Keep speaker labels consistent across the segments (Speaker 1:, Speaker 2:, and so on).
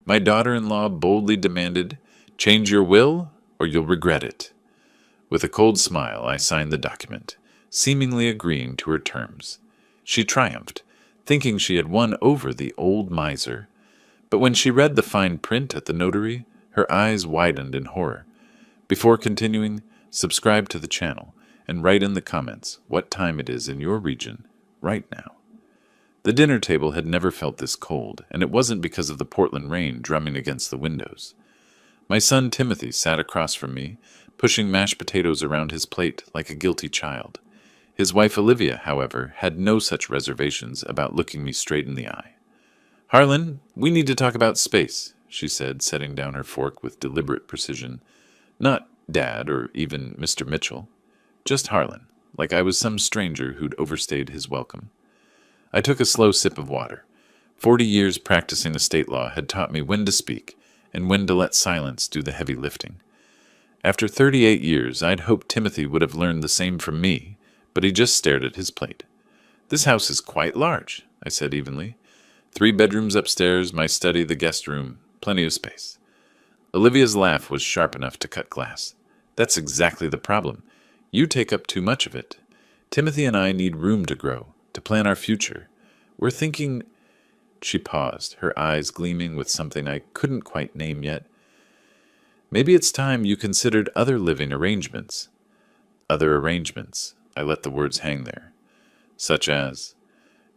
Speaker 1: My daughter-in-law boldly demanded, "Change your will, or you'll regret it." With a cold smile, I signed the document, seemingly agreeing to her terms. She triumphed, thinking she had won over the old miser. But when she read the fine print at the notary, her eyes widened in horror. Before continuing, subscribe to the channel and write in the comments what time it is in your region right now. The dinner table had never felt this cold, and it wasn't because of the Portland rain drumming against the windows. My son Timothy sat across from me, pushing mashed potatoes around his plate like a guilty child. His wife Olivia, however, had no such reservations about looking me straight in the eye. "Harlan, we need to talk about space," she said, setting down her fork with deliberate precision. Not Dad or even Mr. Mitchell. Just Harlan, like I was some stranger who'd overstayed his welcome. I took a slow sip of water. 40 years practicing estate law had taught me when to speak and when to let silence do the heavy lifting. After 38 years, I'd hoped Timothy would have learned the same from me, but he just stared at his plate. "This house is quite large," I said evenly. 3 bedrooms upstairs, my study, the guest room, plenty of space. Olivia's laugh was sharp enough to cut glass. "That's exactly the problem. You take up too much of it. Timothy and I need room to grow, to plan our future. We're thinking—" She paused, her eyes gleaming with something I couldn't quite name yet. "Maybe it's time you considered other living arrangements." Other arrangements. I let the words hang there. Such as,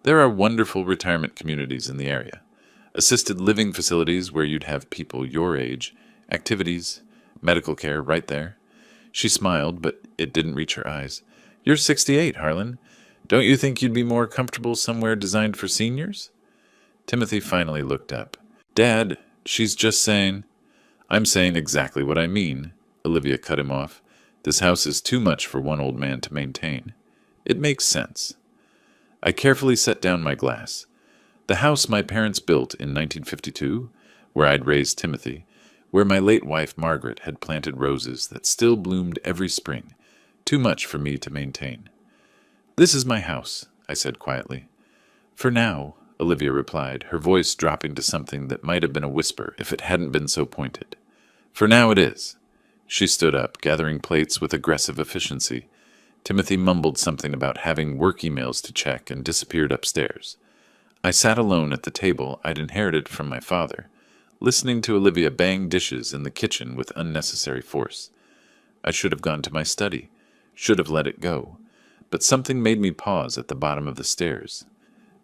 Speaker 1: there are wonderful retirement communities in the area. Assisted living facilities where you'd have people your age, activities, medical care right there. She smiled, but it didn't reach her eyes. "You're 68, Harlan. Don't you think you'd be more comfortable somewhere designed for seniors?" Timothy finally looked up. "Dad, she's just saying—" "I'm saying exactly what I mean," Olivia cut him off. "This house is too much for one old man to maintain. It makes sense." I carefully set down my glass. The house my parents built in 1952, where I'd raised Timothy, where my late wife Margaret had planted roses that still bloomed every spring, too much for me to maintain. "This is my house," I said quietly. "For now," Olivia replied, her voice dropping to something that might have been a whisper if it hadn't been so pointed. "For now it is." She stood up, gathering plates with aggressive efficiency. Timothy mumbled something about having work emails to check and disappeared upstairs. I sat alone at the table I'd inherited from my father, listening to Olivia bang dishes in the kitchen with unnecessary force. I should have gone to my study, should have let it go, but something made me pause at the bottom of the stairs.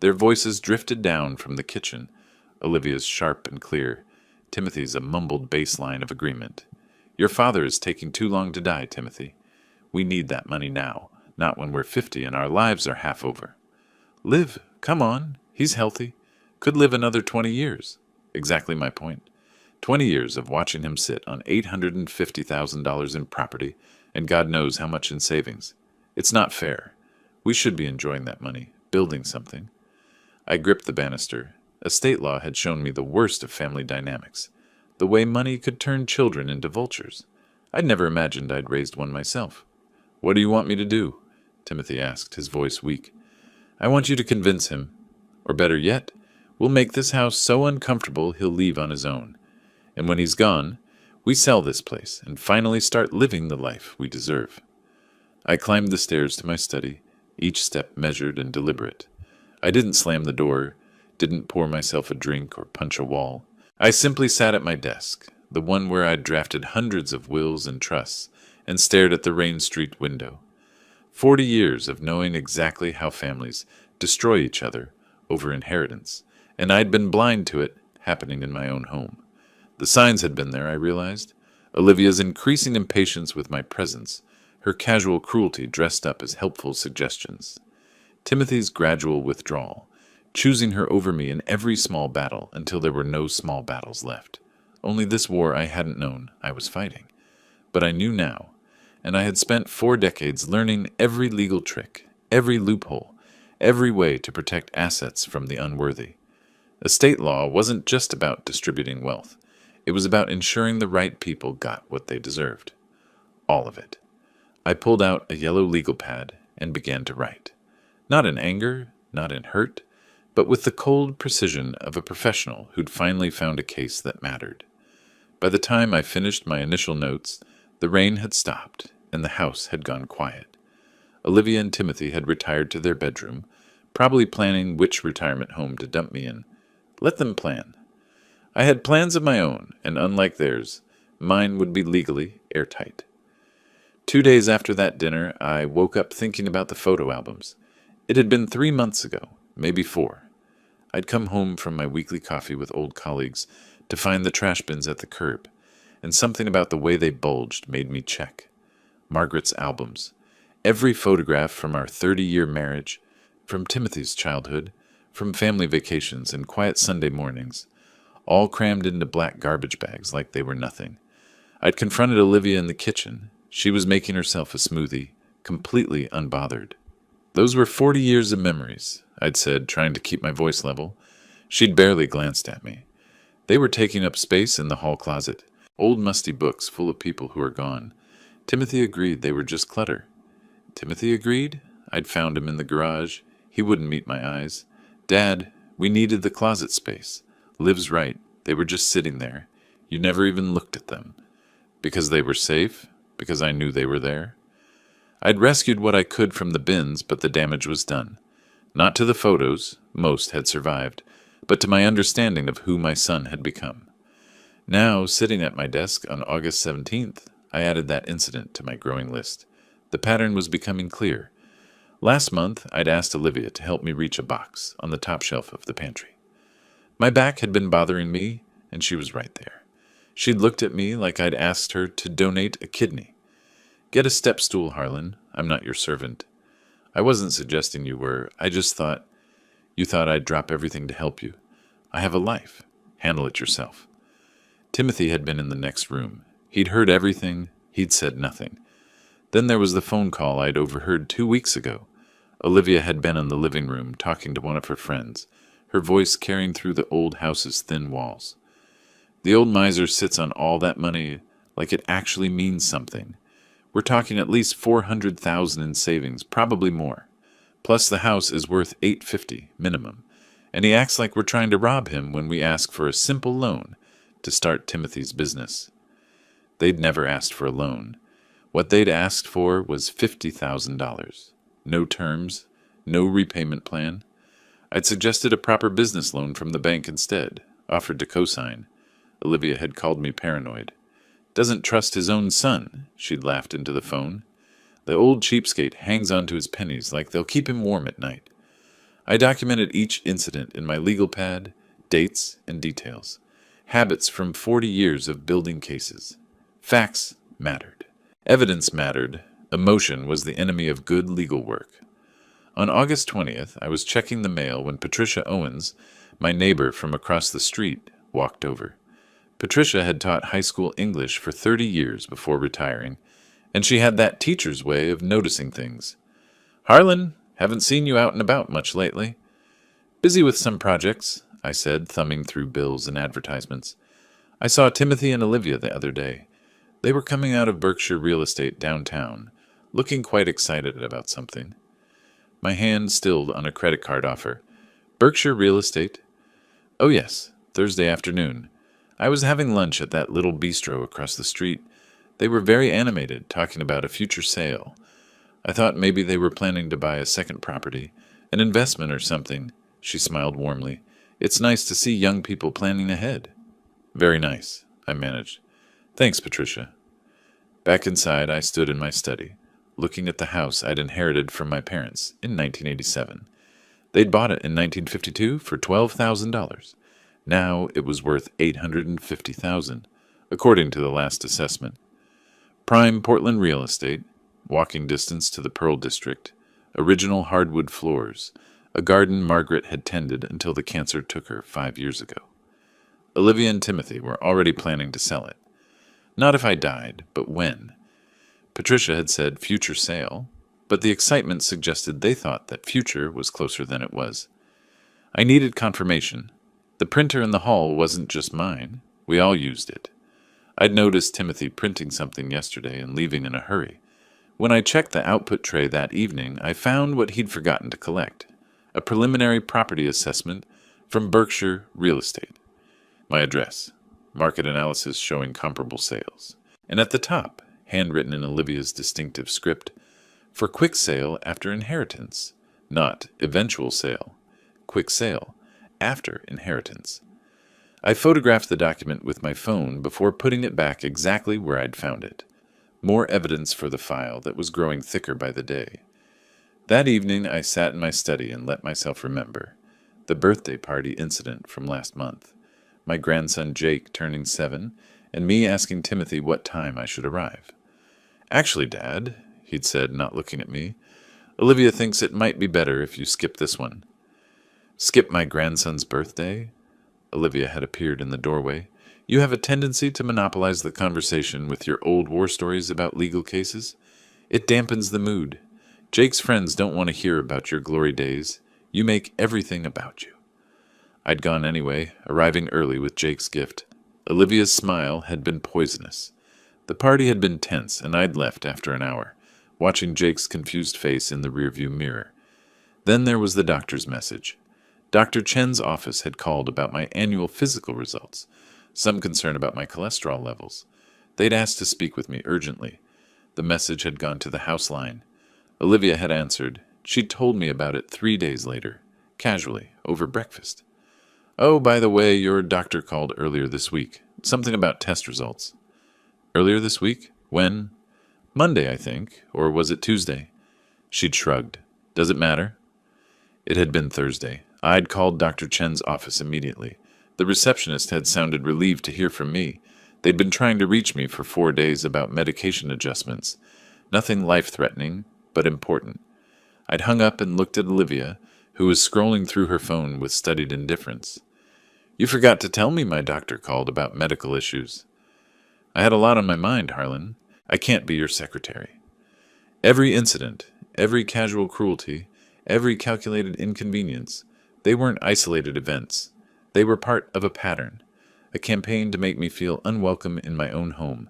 Speaker 1: Their voices drifted down from the kitchen, Olivia's sharp and clear, Timothy's a mumbled bass line of agreement. "Your father is taking too long to die, Timothy. We need that money now, not when we're 50 and our lives are half over." "Live, come on, he's healthy. Could live another 20 years. Exactly my point. 20 years of watching him sit on $850,000 in property and God knows how much in savings. It's not fair. We should be enjoying that money, building something." I gripped the banister. Estate law had shown me the worst of family dynamics, the way money could turn children into vultures. I'd never imagined I'd raised one myself. "What do you want me to do?" Timothy asked, his voice weak. "I want you to convince him. Or better yet, we'll make this house so uncomfortable he'll leave on his own. And when he's gone, we sell this place and finally start living the life we deserve." I climbed the stairs to my study, each step measured and deliberate. I didn't slam the door, didn't pour myself a drink or punch a wall. I simply sat at my desk, the one where I'd drafted hundreds of wills and trusts, and stared at the Rain Street window. 40 years of knowing exactly how families destroy each other over inheritance, and I'd been blind to it happening in my own home. The signs had been there, I realized. Olivia's increasing impatience with my presence, her casual cruelty dressed up as helpful suggestions. Timothy's gradual withdrawal, choosing her over me in every small battle until there were no small battles left. Only this war I hadn't known I was fighting. But I knew now, and I had spent 4 decades learning every legal trick, every loophole, every way to protect assets from the unworthy. Estate law wasn't just about distributing wealth. It was about ensuring the right people got what they deserved. All of it. I pulled out a yellow legal pad and began to write. Not in anger, not in hurt, but with the cold precision of a professional who'd finally found a case that mattered. By the time I finished my initial notes, the rain had stopped and the house had gone quiet. Olivia and Timothy had retired to their bedroom, probably planning which retirement home to dump me in. Let them plan. I had plans of my own, and unlike theirs, mine would be legally airtight. 2 days after that dinner, I woke up thinking about the photo albums. It had been 3 months ago, maybe 4. I'd come home from my weekly coffee with old colleagues to find the trash bins at the curb, and something about the way they bulged made me check. Margaret's albums. Every photograph from our 30-year marriage, from Timothy's childhood, from family vacations and quiet Sunday mornings, all crammed into black garbage bags like they were nothing. I'd confronted Olivia in the kitchen. She was making herself a smoothie, completely unbothered. "Those were 40 years of memories," I'd said, trying to keep my voice level. She'd barely glanced at me. "They were taking up space in the hall closet, old musty books full of people who are gone." Timothy agreed they were just clutter. Timothy agreed? I'd found him in the garage. He wouldn't meet my eyes. "Dad, we needed the closet space." "Liv's right. They were just sitting there. You never even looked at them." Because they were safe? Because I knew they were there? I'd rescued what I could from the bins, but the damage was done. Not to the photos, most had survived, but to my understanding of who my son had become. Now, sitting at my desk on August 17th, I added that incident to my growing list. The pattern was becoming clear. Last month, I'd asked Olivia to help me reach a box on the top shelf of the pantry. My back had been bothering me, and she was right there. She'd looked at me like I'd asked her to donate a kidney. "Get a step stool, Harlan. I'm not your servant." "I wasn't suggesting you were. I just thought—" "You thought I'd drop everything to help you. I have a life. Handle it yourself." Timothy had been in the next room. He'd heard everything. He'd said nothing. Then there was the phone call I'd overheard 2 weeks ago. Olivia had been in the living room talking to one of her friends, her voice carrying through the old house's thin walls. "The old miser sits on all that money like it actually means something. We're talking at least $400,000 in savings, probably more. Plus the house is worth $850 minimum, and he acts like we're trying to rob him when we ask for a simple loan to start Timothy's business." They'd never asked for a loan. What they'd asked for was $50,000. No terms, no repayment plan. I'd suggested a proper business loan from the bank instead, offered to co-sign. Olivia had called me paranoid. "Doesn't trust his own son," she'd laughed into the phone. "The old cheapskate hangs on to his pennies like they'll keep him warm at night." I documented each incident in my legal pad, dates and details. Habits from 40 years of building cases. Facts mattered. Evidence mattered. Emotion was the enemy of good legal work. On August 20th, I was checking the mail when Patricia Owens, my neighbor from across the street, walked over. Patricia had taught high school English for 30 years before retiring, and she had that teacher's way of noticing things. "Harlan, haven't seen you out and about much lately." "Busy with some projects," I said, thumbing through bills and advertisements. "I saw Timothy and Olivia the other day. They were coming out of Berkshire Real Estate downtown, looking quite excited about something." My hand stilled on a credit card offer. "Berkshire Real Estate?" "Oh yes, Thursday afternoon. I was having lunch at that little bistro across the street. They were very animated, talking about a future sale. I thought maybe they were planning to buy a second property, an investment or something." She smiled warmly. "It's nice to see young people planning ahead." "Very nice," I managed. "Thanks, Patricia." Back inside, I stood in my study, looking at the house I'd inherited from my parents in 1987. They'd bought it in 1952 for $12,000. Now it was worth $850,000, according to the last assessment. Prime Portland real estate, walking distance to the Pearl District, original hardwood floors, a garden Margaret had tended until the cancer took her 5 years ago. Olivia and Timothy were already planning to sell it. Not if I died, but when. Patricia had said future sale, but the excitement suggested they thought that future was closer than it was. I needed confirmation. The printer in the hall wasn't just mine. We all used it. I'd noticed Timothy printing something yesterday and leaving in a hurry. When I checked the output tray that evening, I found what he'd forgotten to collect: A preliminary property assessment from Berkshire Real Estate. My address. Market analysis showing comparable sales. And at the top, handwritten in Olivia's distinctive script, for quick sale after inheritance, not eventual sale. Quick sale after inheritance. I photographed the document with my phone before putting it back exactly where I'd found it. More evidence for the file that was growing thicker by the day. That evening I sat in my study and let myself remember the birthday party incident from last month, my grandson Jake turning 7, and me asking Timothy what time I should arrive. "Actually, Dad," he'd said, not looking at me, "Olivia thinks it might be better if you skip this one." "Skip my grandson's birthday?" Olivia had appeared in the doorway. "You have a tendency to monopolize the conversation with your old war stories about legal cases. It dampens the mood. Jake's friends don't want to hear about your glory days. You make everything about you." I'd gone anyway, arriving early with Jake's gift. Olivia's smile had been poisonous. The party had been tense, and I'd left after an hour, watching Jake's confused face in the rearview mirror. Then there was the doctor's message. Dr. Chen's office had called about my annual physical results, some concern about my cholesterol levels. They'd asked to speak with me urgently. The message had gone to the house line. Olivia had answered. She'd told me about it 3 days later, casually, over breakfast. "Oh, by the way, your doctor called earlier this week. Something about test results." "Earlier this week? When?" "Monday, I think. Or was it Tuesday?" She'd shrugged. "Does it matter?" It had been Thursday. I'd called Dr. Chen's office immediately. The receptionist had sounded relieved to hear from me. They'd been trying to reach me for 4 days about medication adjustments. Nothing life-threatening, but important. I'd hung up and looked at Olivia, who was scrolling through her phone with studied indifference. "You forgot to tell me my doctor called about medical issues." "I had a lot on my mind, Harlan. I can't be your secretary." Every incident, every casual cruelty, every calculated inconvenience, they weren't isolated events. They were part of a pattern, a campaign to make me feel unwelcome in my own home,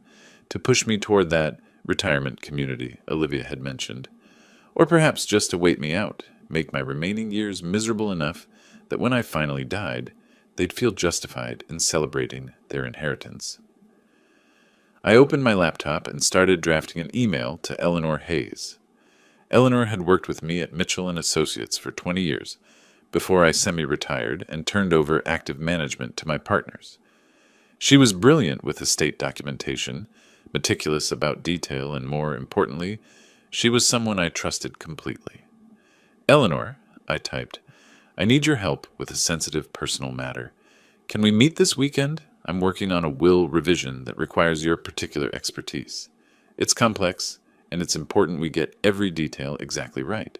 Speaker 1: to push me toward that retirement community Olivia had mentioned. Or perhaps just to wait me out, make my remaining years miserable enough that when I finally died, they'd feel justified in celebrating their inheritance. I opened my laptop and started drafting an email to Eleanor Hayes. Eleanor had worked with me at Mitchell & Associates for 20 years, before I semi-retired and turned over active management to my partners. She was brilliant with estate documentation, meticulous about detail, and more importantly, she was someone I trusted completely. "Eleanor," I typed, "I need your help with a sensitive personal matter. Can we meet this weekend? I'm working on a will revision that requires your particular expertise. It's complex, and it's important we get every detail exactly right."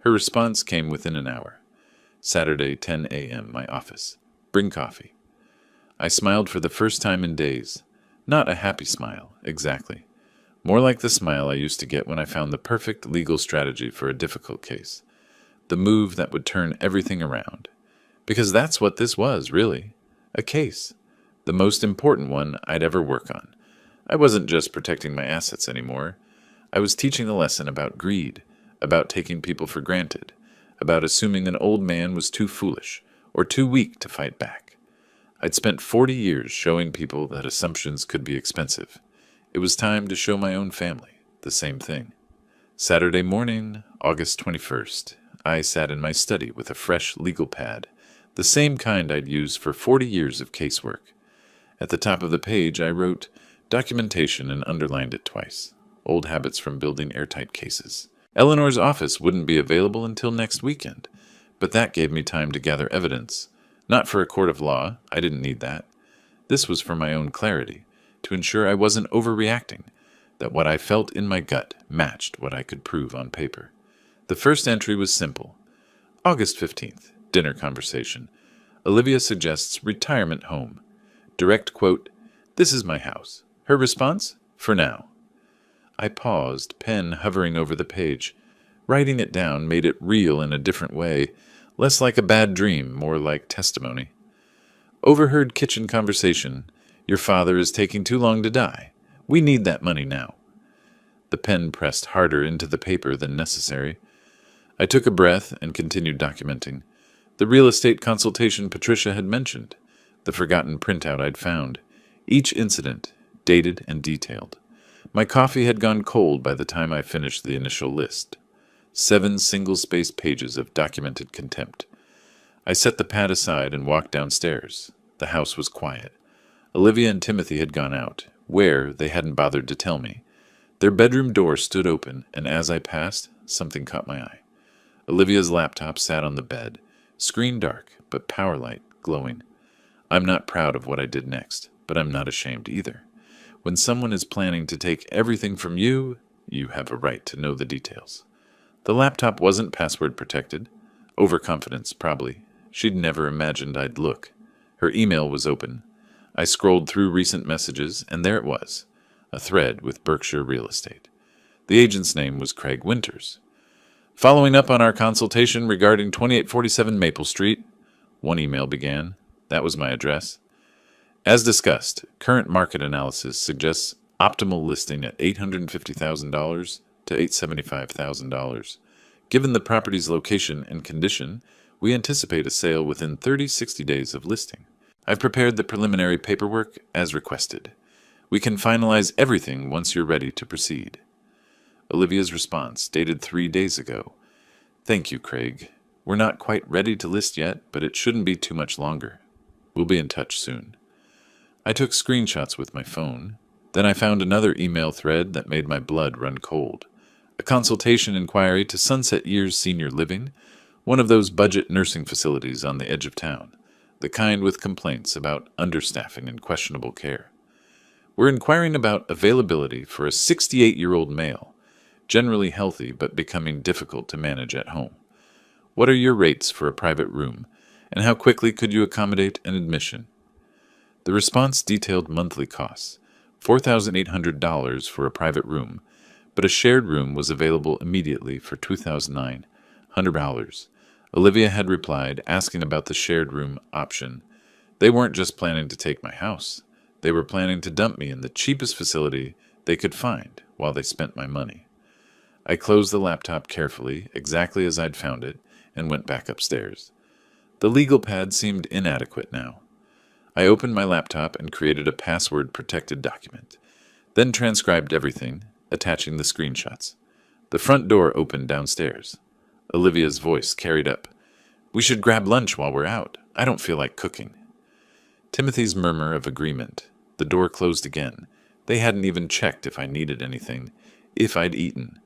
Speaker 1: Her response came within an hour. Saturday, 10 a.m., my office. Bring coffee. I smiled for the first time in days. Not a happy smile, exactly. More like the smile I used to get when I found the perfect legal strategy for a difficult case. The move that would turn everything around. Because that's what this was, really. A case. The most important one I'd ever work on. I wasn't just protecting my assets anymore. I was teaching a lesson about greed, about taking people for granted, about assuming an old man was too foolish or too weak to fight back. I'd spent 40 years showing people that assumptions could be expensive. It was time to show my own family the same thing. Saturday morning, August 21st, I sat in my study with a fresh legal pad, the same kind I'd used for 40 years of casework. At the top of the page, I wrote documentation and underlined it twice. Old habits from building airtight cases. Eleanor's office wouldn't be available until next weekend, but that gave me time to gather evidence. Not for a court of law, I didn't need that. This was for my own clarity, to ensure I wasn't overreacting, that what I felt in my gut matched what I could prove on paper. The first entry was simple. August 15th, dinner conversation. Olivia suggests retirement home. Direct quote, "This is my house." Her response, "For now." I paused, pen hovering over the page. Writing it down made it real in a different way, less like a bad dream, more like testimony. Overheard kitchen conversation. "Your father is taking too long to die. We need that money now." The pen pressed harder into the paper than necessary. I took a breath and continued documenting. The real estate consultation Patricia had mentioned, the forgotten printout I'd found, each incident, dated and detailed. My coffee had gone cold by the time I finished the initial list. 7 single-spaced pages of documented contempt. I set the pad aside and walked downstairs. The house was quiet. Olivia and Timothy had gone out. Where, they hadn't bothered to tell me. Their bedroom door stood open, and as I passed, something caught my eye. Olivia's laptop sat on the bed, screen dark, but power light glowing. I'm not proud of what I did next, but I'm not ashamed either. When someone is planning to take everything from you, you have a right to know the details. The laptop wasn't password protected. Overconfidence, probably. She'd never imagined I'd look. Her email was open. I scrolled through recent messages, and there it was, a thread with Berkshire Real Estate. The agent's name was Craig Winters. Following up on our consultation regarding 2847 Maple Street, one email began. That was my address. As discussed, current market analysis suggests optimal listing at $850,000 to $875,000. Given the property's location and condition, we anticipate a sale within 30-60 days of listing. I've prepared the preliminary paperwork as requested. We can finalize everything once you're ready to proceed. Olivia's response, dated 3 days ago. Thank you, Craig. We're not quite ready to list yet, but it shouldn't be too much longer. We'll be in touch soon. I took screenshots with my phone. Then I found another email thread that made my blood run cold. A consultation inquiry to Sunset Years Senior Living, one of those budget nursing facilities on the edge of town, the kind with complaints about understaffing and questionable care. We're inquiring about availability for a 68-year-old male, generally healthy but becoming difficult to manage at home. What are your rates for a private room, and how quickly could you accommodate an admission? The response detailed monthly costs, $4,800 for a private room, but a shared room was available immediately for $2,900. Olivia had replied, asking about the shared room option. They weren't just planning to take my house. They were planning to dump me in the cheapest facility they could find while they spent my money. I closed the laptop carefully, exactly as I'd found it, and went back upstairs. The legal pad seemed inadequate now. I opened my laptop and created a password-protected document, then transcribed everything, attaching the screenshots. The front door opened downstairs. Olivia's voice carried up. We should grab lunch while we're out. I don't feel like cooking. Timothy's murmur of agreement. The door closed again. They hadn't even checked if I needed anything, if I'd eaten.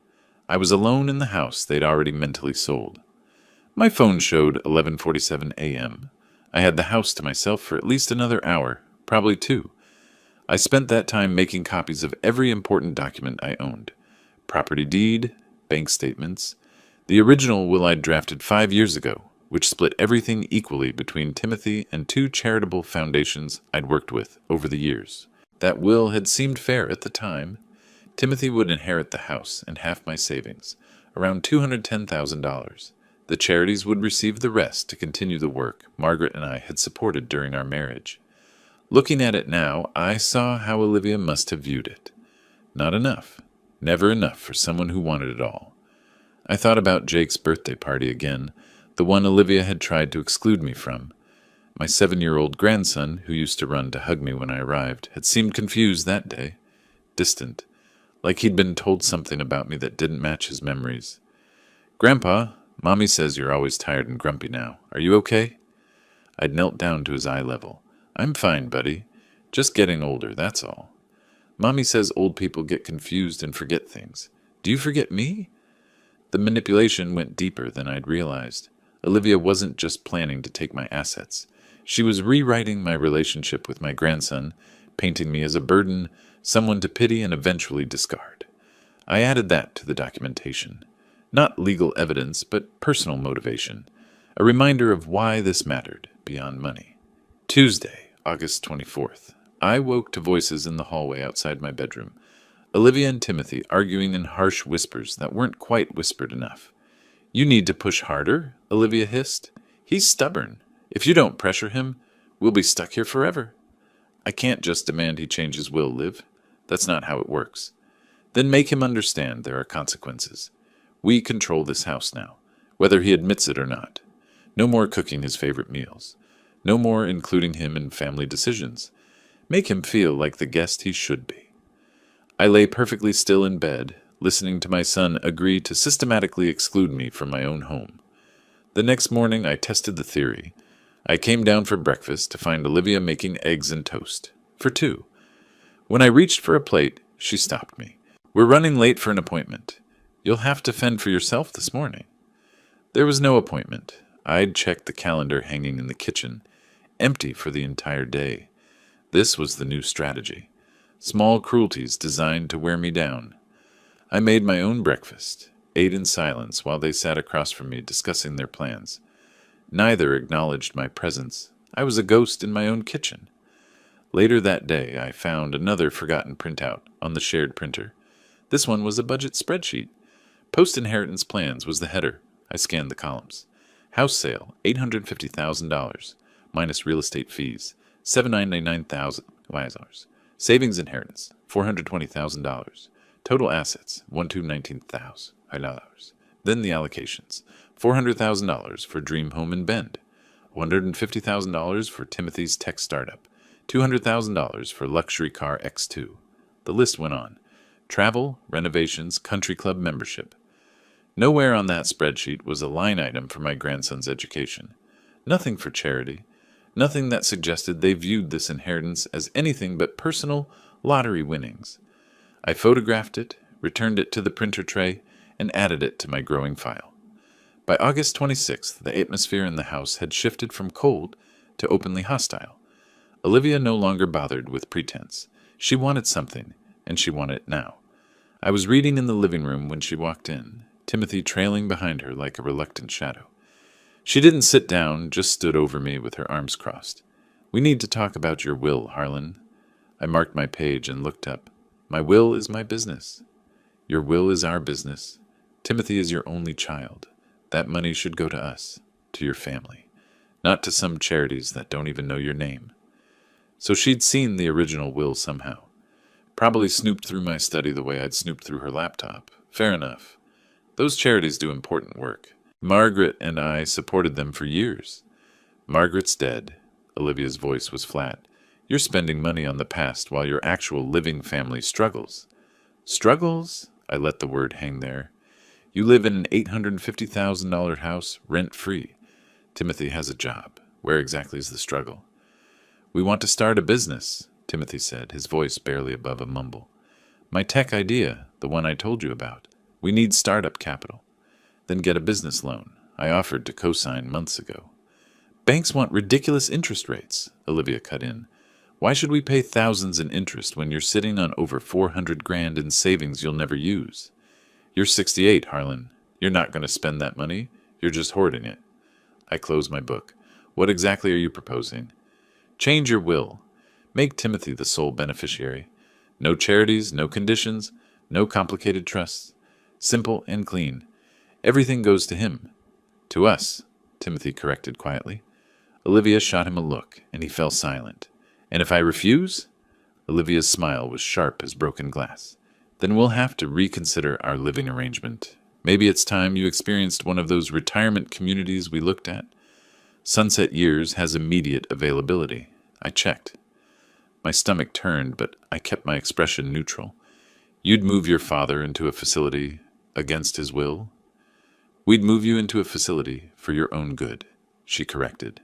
Speaker 1: I was alone in the house they'd already mentally sold. My phone showed 11:47 a.m. I had the house to myself for at least another hour, probably 2. I spent that time making copies of every important document I owned. Property deed, bank statements, the original will I'd drafted 5 years ago, which split everything equally between Timothy and 2 charitable foundations I'd worked with over the years. That will had seemed fair at the time. Timothy would inherit the house and half my savings, around $210,000. The charities would receive the rest to continue the work Margaret and I had supported during our marriage. Looking at it now, I saw how Olivia must have viewed it. Not enough. Never enough for someone who wanted it all. I thought about Jake's birthday party again, the one Olivia had tried to exclude me from. My 7-year-old grandson, who used to run to hug me when I arrived, had seemed confused that day, distant, like he'd been told something about me that didn't match his memories. Grandpa, Mommy says you're always tired and grumpy now. Are you okay? I'd knelt down to his eye level. I'm fine, buddy. Just getting older, that's all. Mommy says old people get confused and forget things. Do you forget me? The manipulation went deeper than I'd realized. Olivia wasn't just planning to take my assets. She was rewriting my relationship with my grandson, painting me as a burden, someone to pity and eventually discard. I added that to the documentation. Not legal evidence, but personal motivation. A reminder of why this mattered, beyond money. Tuesday, August 24th. I woke to voices in the hallway outside my bedroom. Olivia and Timothy arguing in harsh whispers that weren't quite whispered enough. You need to push harder, Olivia hissed. He's stubborn. If you don't pressure him, we'll be stuck here forever. I can't just demand he change his will, Liv. That's not how it works. Then make him understand there are consequences. We control this house now. whether he admits it or not. No more cooking his favorite meals. No more including him in family decisions. Make him feel like the guest he should be. I lay perfectly still in bed, listening to my son agree to systematically exclude me from my own home. The next morning I tested the theory. I came down for breakfast to find Olivia making eggs and toast. For two. When I reached for a plate, she stopped me. "We're running late for an appointment. You'll have to fend for yourself this morning." There was no appointment. I'd checked the calendar hanging in the kitchen, empty for the entire day. This was the new strategy. Small cruelties designed to wear me down. I made my own breakfast, ate in silence while they sat across from me discussing their plans. Neither acknowledged my presence. I was a ghost in my own kitchen. Later that day, I found another forgotten printout on the shared printer. This one was a budget spreadsheet. Post-inheritance plans was the header. I scanned the columns. House sale, $850,000, minus real estate fees, $799,000. Savings inheritance, $420,000. Total assets, $1,219,000. Then the allocations, $400,000 for Dream Home in Bend, $150,000 for Timothy's tech startup, $200,000 for luxury car X2. The list went on. Travel, renovations, country club membership. Nowhere on that spreadsheet was a line item for my grandson's education. Nothing for charity. Nothing that suggested they viewed this inheritance as anything but personal lottery winnings. I photographed it, returned it to the printer tray, and added it to my growing file. By August 26th, the atmosphere in the house had shifted from cold to openly hostile. Olivia no longer bothered with pretense. She wanted something, and she wanted it now. I was reading in the living room when she walked in, Timothy trailing behind her like a reluctant shadow. She didn't sit down, just stood over me with her arms crossed. "We need to talk about your will, Harlan." I marked my page and looked up. "My will is my business. Your will is our business. Timothy is your only child. That money should go to us, to your family, not to some charities that don't even know your name." So she'd seen the original will somehow. Probably snooped through my study the way I'd snooped through her laptop. Fair enough. Those charities do important work. Margaret and I supported them for years. Margaret's dead. Olivia's voice was flat. You're spending money on the past while your actual living family struggles. Struggles? I let the word hang there. You live in an $850,000 house, rent-free. Timothy has a job. Where exactly is the struggle? "We want to start a business," Timothy said, his voice barely above a mumble. "My tech idea, the one I told you about. We need startup capital. Then get a business loan. I offered to co-sign months ago." "Banks want ridiculous interest rates," Olivia cut in. "Why should we pay thousands in interest when you're sitting on over $400,000 in savings you'll never use? You're 68, Harlan. You're not going to spend that money. You're just hoarding it." I closed my book. "What exactly are you proposing?" "Change your will. Make Timothy the sole beneficiary. No charities, no conditions, no complicated trusts. Simple and clean. Everything goes to him." "To us," Timothy corrected quietly. Olivia shot him a look, and he fell silent. "And if I refuse?" Olivia's smile was sharp as broken glass. "Then we'll have to reconsider our living arrangement. Maybe it's time you experienced one of those retirement communities we looked at. Sunset Years has immediate availability." I checked. My stomach turned, but I kept my expression neutral. "You'd move your father into a facility against his will?" "We'd move you into a facility for your own good," she corrected.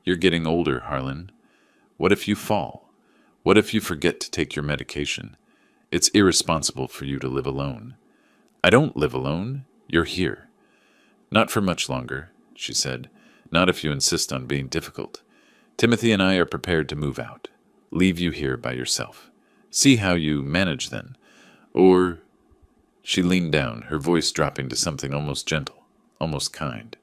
Speaker 1: "You're getting older, Harlan. What if you fall? What if you forget to take your medication? It's irresponsible for you to live alone." "I don't live alone. You're here." "Not for much longer," she said. "Not if you insist on being difficult. Timothy and I are prepared to move out. Leave you here by yourself. See how you manage then. Or—" She leaned down, her voice dropping to something almost gentle, almost kind.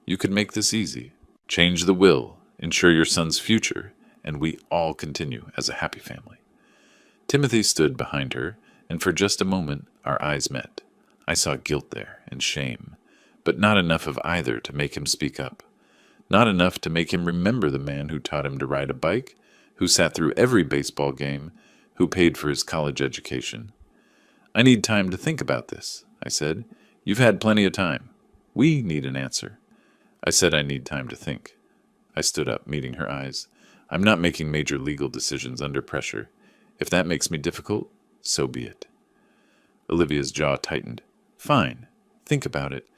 Speaker 1: "You could make this easy. Change the will, ensure your son's future, and we all continue as a happy family." Timothy stood behind her, and for just a moment our eyes met. I saw guilt there, and shame, but not enough of either to make him speak up. Not enough to make him remember the man who taught him to ride a bike, who sat through every baseball game, who paid for his college education. "I need time to think about this," I said. "You've had plenty of time. We need an answer. I said I need time to think. I stood up, meeting her eyes. I'm not making major legal decisions under pressure. If that makes me difficult, so be it. Olivia's jaw tightened. Fine. Think about it.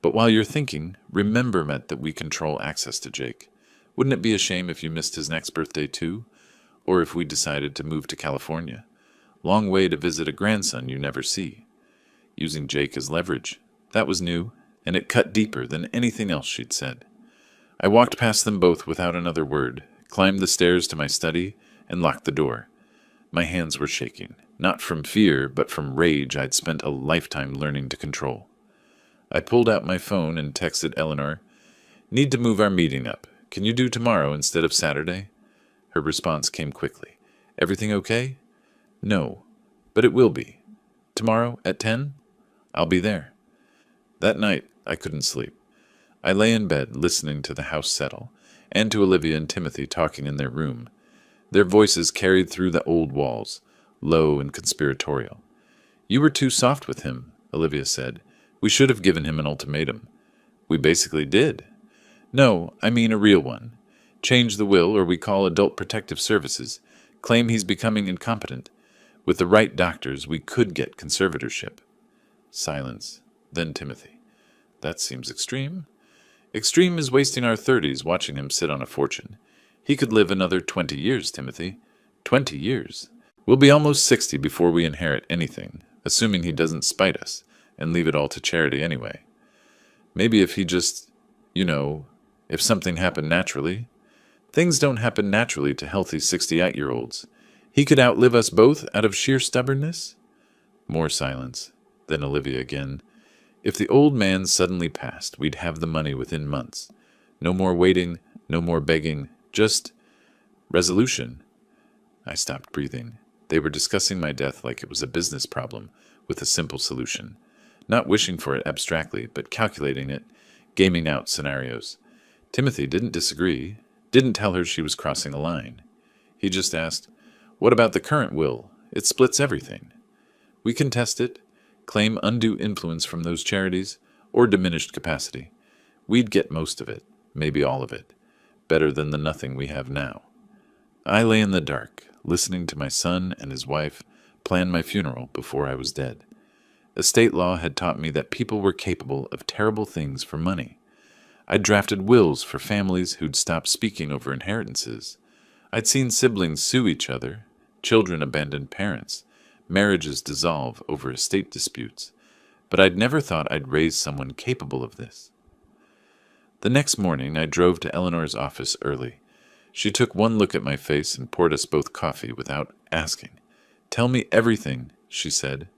Speaker 1: But while you're thinking, remember, Met, that we control access to Jake. Wouldn't it be a shame if you missed his next birthday too? Or if we decided to move to California? Long way to visit a grandson you never see. Using Jake as leverage. That was new, and it cut deeper than anything else she'd said. I walked past them both without another word, climbed the stairs to my study, and locked the door. My hands were shaking, not from fear, but from rage I'd spent a lifetime learning to control. I pulled out my phone and texted Eleanor, "Need to move our meeting up. Can you do tomorrow instead of Saturday?" Her response came quickly. "Everything okay?" "No, but it will be. Tomorrow at 10? I'll be there." That night, I couldn't sleep. I lay in bed listening to the house settle, and to Olivia and Timothy talking in their room. Their voices carried through the old walls, low and conspiratorial. "You were too soft with him," Olivia said. "We should have given him an ultimatum." "We basically did." "No, I mean a real one. Change the will, or we call Adult Protective Services. Claim he's becoming incompetent. With the right doctors, we could get conservatorship." Silence. Then Timothy. "That seems extreme." "Extreme is wasting our 30s watching him sit on a fortune. He could live another 20 years, Timothy. 20 years. We'll be almost 60 before we inherit anything, assuming he doesn't spite us, and leave it all to charity anyway. Maybe if he just, if something happened naturally. Things don't happen naturally to healthy 68-year-olds. He could outlive us both out of sheer stubbornness?" More silence. Then Olivia again. "If the old man suddenly passed, we'd have the money within months. No more waiting, no more begging, just resolution." I stopped breathing. They were discussing my death like it was a business problem with a simple solution. Not wishing for it abstractly, but calculating it, gaming out scenarios. Timothy didn't disagree, didn't tell her she was crossing a line. He just asked, "What about the current will? It splits everything." "We can test it, claim undue influence from those charities, or diminished capacity. We'd get most of it, maybe all of it. Better than the nothing we have now." I lay in the dark, listening to my son and his wife plan my funeral before I was dead. Estate law had taught me that people were capable of terrible things for money. I'd drafted wills for families who'd stopped speaking over inheritances. I'd seen siblings sue each other, children abandon parents, marriages dissolve over estate disputes, but I'd never thought I'd raise someone capable of this. The next morning, I drove to Eleanor's office early. She took one look at my face and poured us both coffee without asking. "Tell me everything," she said.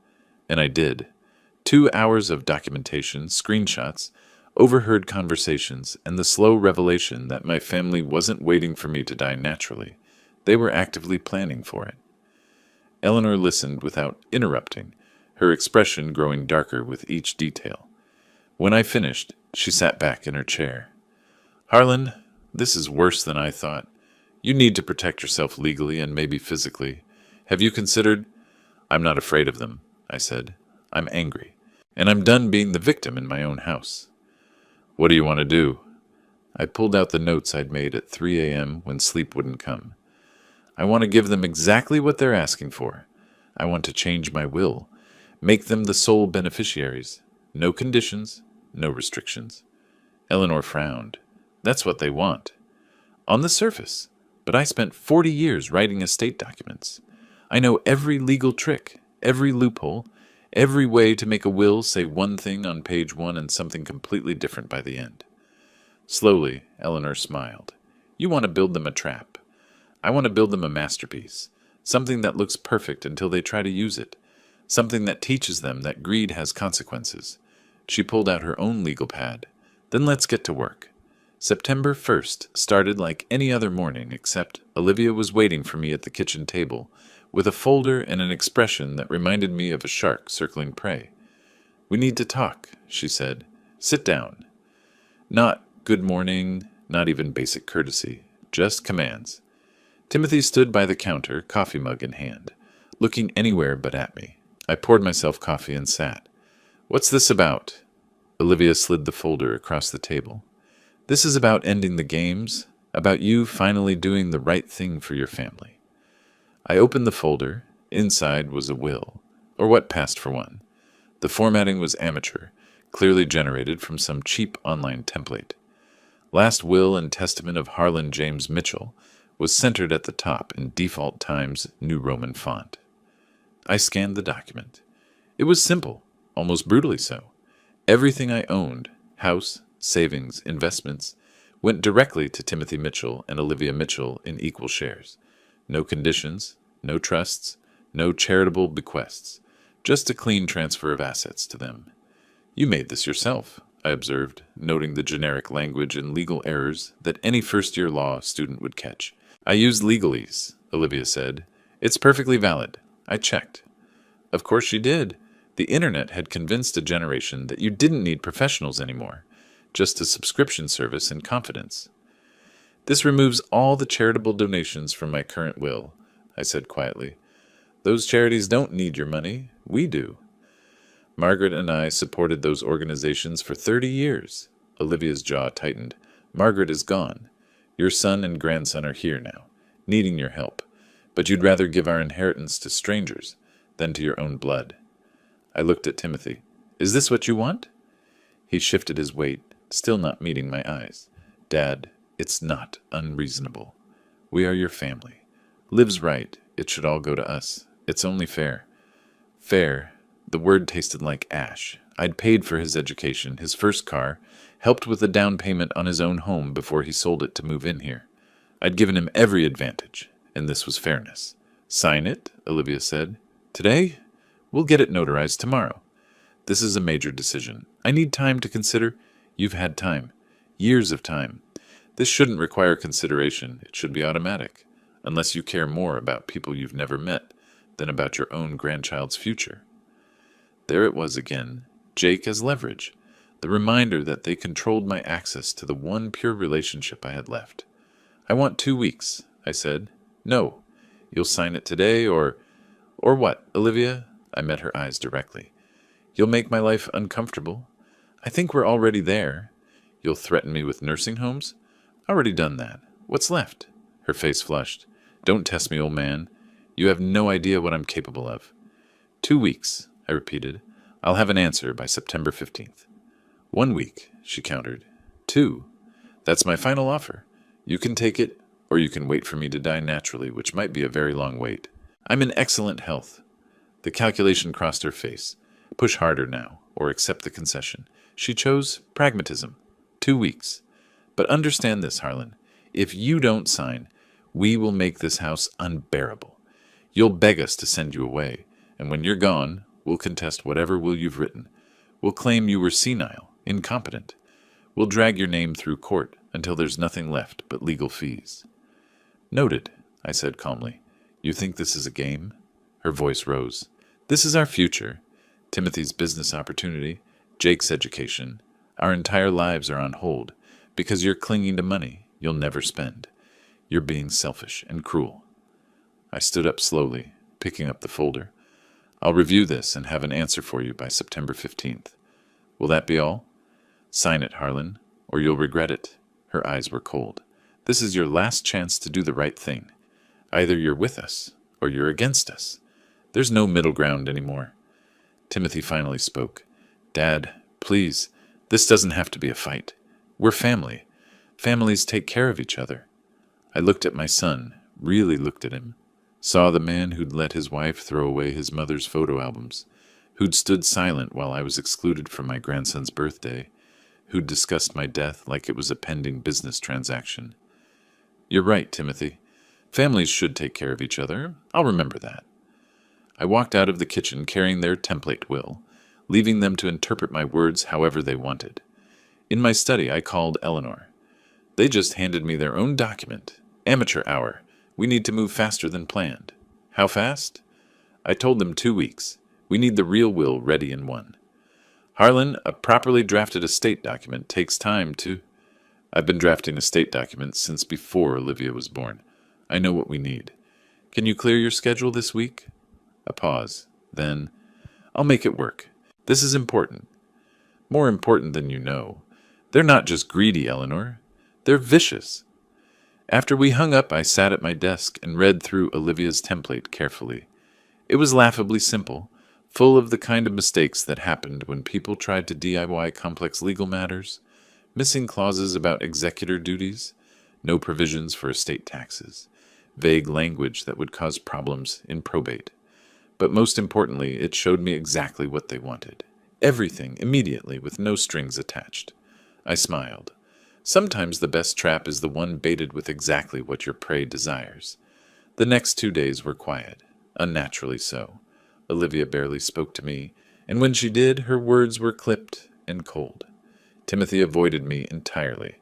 Speaker 1: And I did. 2 hours of documentation, screenshots, overheard conversations, and the slow revelation that my family wasn't waiting for me to die naturally. They were actively planning for it. Eleanor listened without interrupting, her expression growing darker with each detail. When I finished, she sat back in her chair. "Harlan, this is worse than I thought. You need to protect yourself legally and maybe physically. Have you considered—" "I'm not afraid of them," I said. "I'm angry, and I'm done being the victim in my own house." "What do you want to do?" I pulled out the notes I'd made at 3 a.m. when sleep wouldn't come. "I want to give them exactly what they're asking for. I want to change my will, make them the sole beneficiaries. No conditions, no restrictions." Eleanor frowned. "That's what they want." "On the surface, but I spent 40 years writing estate documents. I know every legal trick, every loophole, every way to make a will say one thing on page 1 and something completely different by the end." Slowly, Eleanor smiled. "You want to build them a trap. I want to build them a masterpiece, something that looks perfect until they try to use it, something that teaches them that greed has consequences." She pulled out her own legal pad. "Then let's get to work." September 1st started like any other morning, except Olivia was waiting for me at the kitchen table, with a folder and an expression that reminded me of a shark circling prey. "We need to talk," she said. "Sit down." Not good morning, not even basic courtesy, just commands. Timothy stood by the counter, coffee mug in hand, looking anywhere but at me. I poured myself coffee and sat. "What's this about?" Olivia slid the folder across the table. This is about ending the games, about you finally doing the right thing for your family. I opened the folder. Inside was a will, or what passed for one. The formatting was amateur, clearly generated from some cheap online template. Last Will and Testament of Harlan James Mitchell was centered at the top in default Times New Roman font. I scanned the document. It was simple, almost brutally so. Everything I owned, house, savings, investments, went directly to Timothy Mitchell and Olivia Mitchell in equal shares. No conditions, no trusts, no charitable bequests, just a clean transfer of assets to them. You made this yourself, I observed, noting the generic language and legal errors that any first-year law student would catch. I used legalese, Olivia said. It's perfectly valid. I checked. Of course she did. The internet had convinced a generation that you didn't need professionals anymore, just a subscription service and confidence. This removes all the charitable donations from my current will, I said quietly. Those charities don't need your money. We do. Margaret and I supported those organizations for 30 years. Olivia's jaw tightened. Margaret is gone. Your son and grandson are here now, needing your help. But you'd rather give our inheritance to strangers than to your own blood. I looked at Timothy. Is this what you want? He shifted his weight, still not meeting my eyes. Dad, it's not unreasonable. We are your family. Liv's right. It should all go to us. It's only fair. Fair. The word tasted like ash. I'd paid for his education, his first car, helped with the down payment on his own home before he sold it to move in here. I'd given him every advantage, and this was fairness. Sign it, Olivia said. Today? We'll get it notarized tomorrow. This is a major decision. I need time to consider. You've had time. Years of time. This shouldn't require consideration. It should be automatic, unless you care more about people you've never met than about your own grandchild's future. There it was again, Jake as leverage, the reminder that they controlled my access to the one pure relationship I had left. I want 2 weeks, I said. No. You'll sign it today or what, Olivia? I met her eyes directly. You'll make my life uncomfortable. I think we're already there. You'll threaten me with nursing homes? Already done that. What's left? Her face flushed. Don't test me, old man. You have no idea what I'm capable of. 2 weeks, I repeated. I'll have an answer by September 15th. 1 week, she countered. 2. That's my final offer. You can take it, or you can wait for me to die naturally, which might be a very long wait. I'm in excellent health. The calculation crossed her face. Push harder now, or accept the concession. She chose pragmatism. 2 weeks. But understand this, Harlan. If you don't sign, we will make this house unbearable. You'll beg us to send you away, and when you're gone, we'll contest whatever will you've written. We'll claim you were senile, incompetent. We'll drag your name through court until there's nothing left but legal fees. Noted, I said calmly. You think this is a game? Her voice rose. This is our future. Timothy's business opportunity, Jake's education. Our entire lives are on hold because you're clinging to money you'll never spend. You're being selfish and cruel. I stood up slowly, picking up the folder. I'll review this and have an answer for you by September 15th. Will that be all? Sign it, Harlan, or you'll regret it. Her eyes were cold. This is your last chance to do the right thing. Either you're with us, or you're against us. There's no middle ground anymore. Timothy finally spoke. Dad, please, this doesn't have to be a fight. We're family. Families take care of each other. I looked at my son, really looked at him. Saw the man who'd let his wife throw away his mother's photo albums, who'd stood silent while I was excluded from my grandson's birthday, who'd discussed my death like it was a pending business transaction. You're right, Timothy. Families should take care of each other. I'll remember that. I walked out of the kitchen carrying their template will, leaving them to interpret my words however they wanted. In my study, I called Eleanor. They just handed me their own document. Amateur hour. We need to move faster than planned. How fast? I told them 2 weeks. We need the real will ready in 1. Harlan, a properly drafted estate document takes time to... I've been drafting estate documents since before Olivia was born. I know what we need. Can you clear your schedule this week? A pause. Then, I'll make it work. This is important. More important than you know. They're not just greedy, Eleanor. They're vicious. After we hung up, I sat at my desk and read through Olivia's template carefully. It was laughably simple, full of the kind of mistakes that happened when people tried to DIY complex legal matters, missing clauses about executor duties, no provisions for estate taxes, vague language that would cause problems in probate. But most importantly, it showed me exactly what they wanted. Everything, immediately, with no strings attached. I smiled. Sometimes the best trap is the one baited with exactly what your prey desires. The next 2 days were quiet, unnaturally so. Olivia barely spoke to me, and when she did, her words were clipped and cold. Timothy avoided me entirely.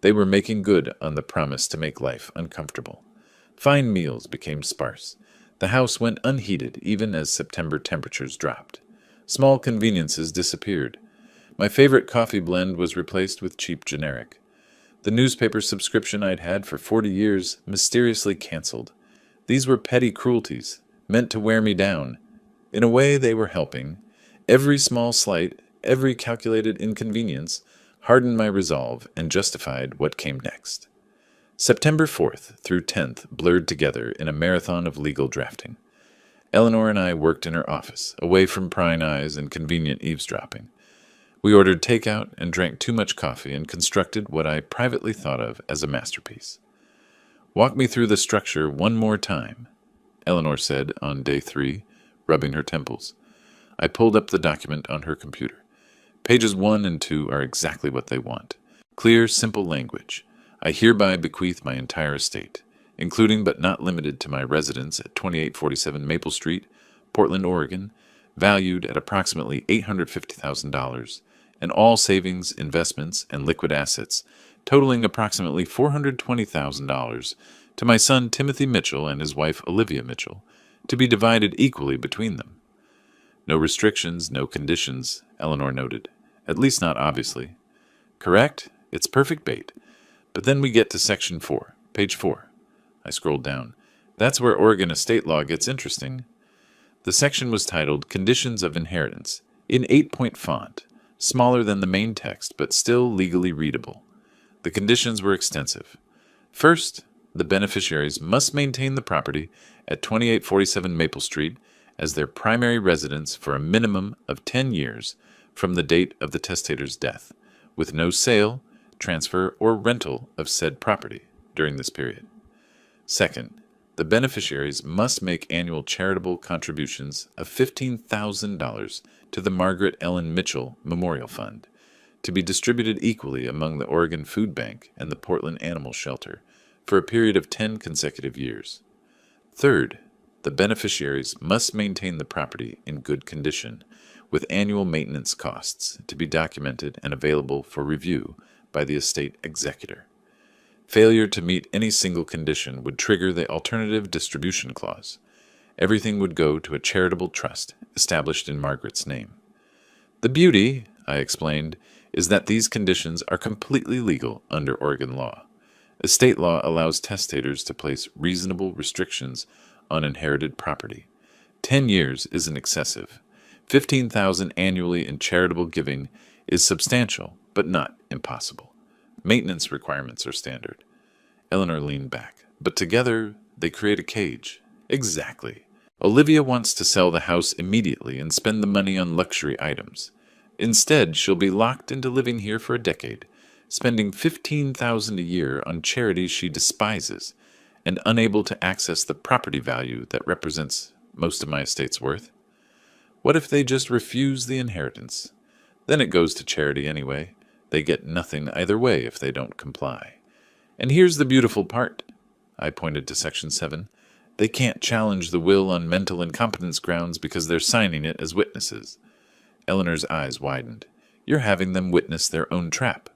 Speaker 1: They were making good on the promise to make life uncomfortable. Fine meals became sparse. The house went unheated even as September temperatures dropped. Small conveniences disappeared. My favorite coffee blend was replaced with cheap generic. The newspaper subscription I'd had for 40 years mysteriously canceled. These were petty cruelties, meant to wear me down. In a way, they were helping. Every small slight, every calculated inconvenience, hardened my resolve and justified what came next. September 4th through 10th blurred together in a marathon of legal drafting. Eleanor and I worked in her office, away from prying eyes and convenient eavesdropping. We ordered takeout and drank too much coffee and constructed what I privately thought of as a masterpiece. "Walk me through the structure one more time," Eleanor said on day 3, rubbing her temples. I pulled up the document on her computer. Pages 1 and 2 are exactly what they want. Clear, simple language. I hereby bequeath my entire estate, including but not limited to my residence at 2847 Maple Street, Portland, Oregon, valued at approximately $850,000, and all savings, investments, and liquid assets, totaling approximately $420,000, to my son Timothy Mitchell and his wife Olivia Mitchell, to be divided equally between them. No restrictions, no conditions, Eleanor noted. At least not obviously. Correct? It's perfect bait. But then we get to Section 4, page 4. I scrolled down. That's where Oregon estate law gets interesting. The section was titled Conditions of Inheritance, in 8-point font, smaller than the main text, but still legally readable. The conditions were extensive. First, the beneficiaries must maintain the property at 2847 Maple Street as their primary residence for a minimum of 10 years from the date of the testator's death, with no sale, transfer, or rental of said property during this period. Second, the beneficiaries must make annual charitable contributions of $15,000 to the Margaret Ellen Mitchell Memorial Fund, to be distributed equally among the Oregon Food Bank and the Portland Animal Shelter for a period of 10 consecutive years. Third, the beneficiaries must maintain the property in good condition, with annual maintenance costs to be documented and available for review by the estate executor. Failure to meet any single condition would trigger the alternative distribution clause. Everything would go to a charitable trust established in Margaret's name. The beauty, I explained, is that these conditions are completely legal under Oregon law. Estate law allows testators to place reasonable restrictions on inherited property. 10 years isn't excessive. $15,000 annually in charitable giving is substantial, but not impossible. Maintenance requirements are standard. Eleanor leaned back. But together, they create a cage. Exactly. Olivia wants to sell the house immediately and spend the money on luxury items. Instead, she'll be locked into living here for a decade, spending $15,000 a year on charities she despises, and unable to access the property value that represents most of my estate's worth. What if they just refuse the inheritance? Then it goes to charity anyway. They get nothing either way if they don't comply. And here's the beautiful part. I pointed to Section 7. They can't challenge the will on mental incompetence grounds because they're signing it as witnesses. Eleanor's eyes widened. You're having them witness their own trap.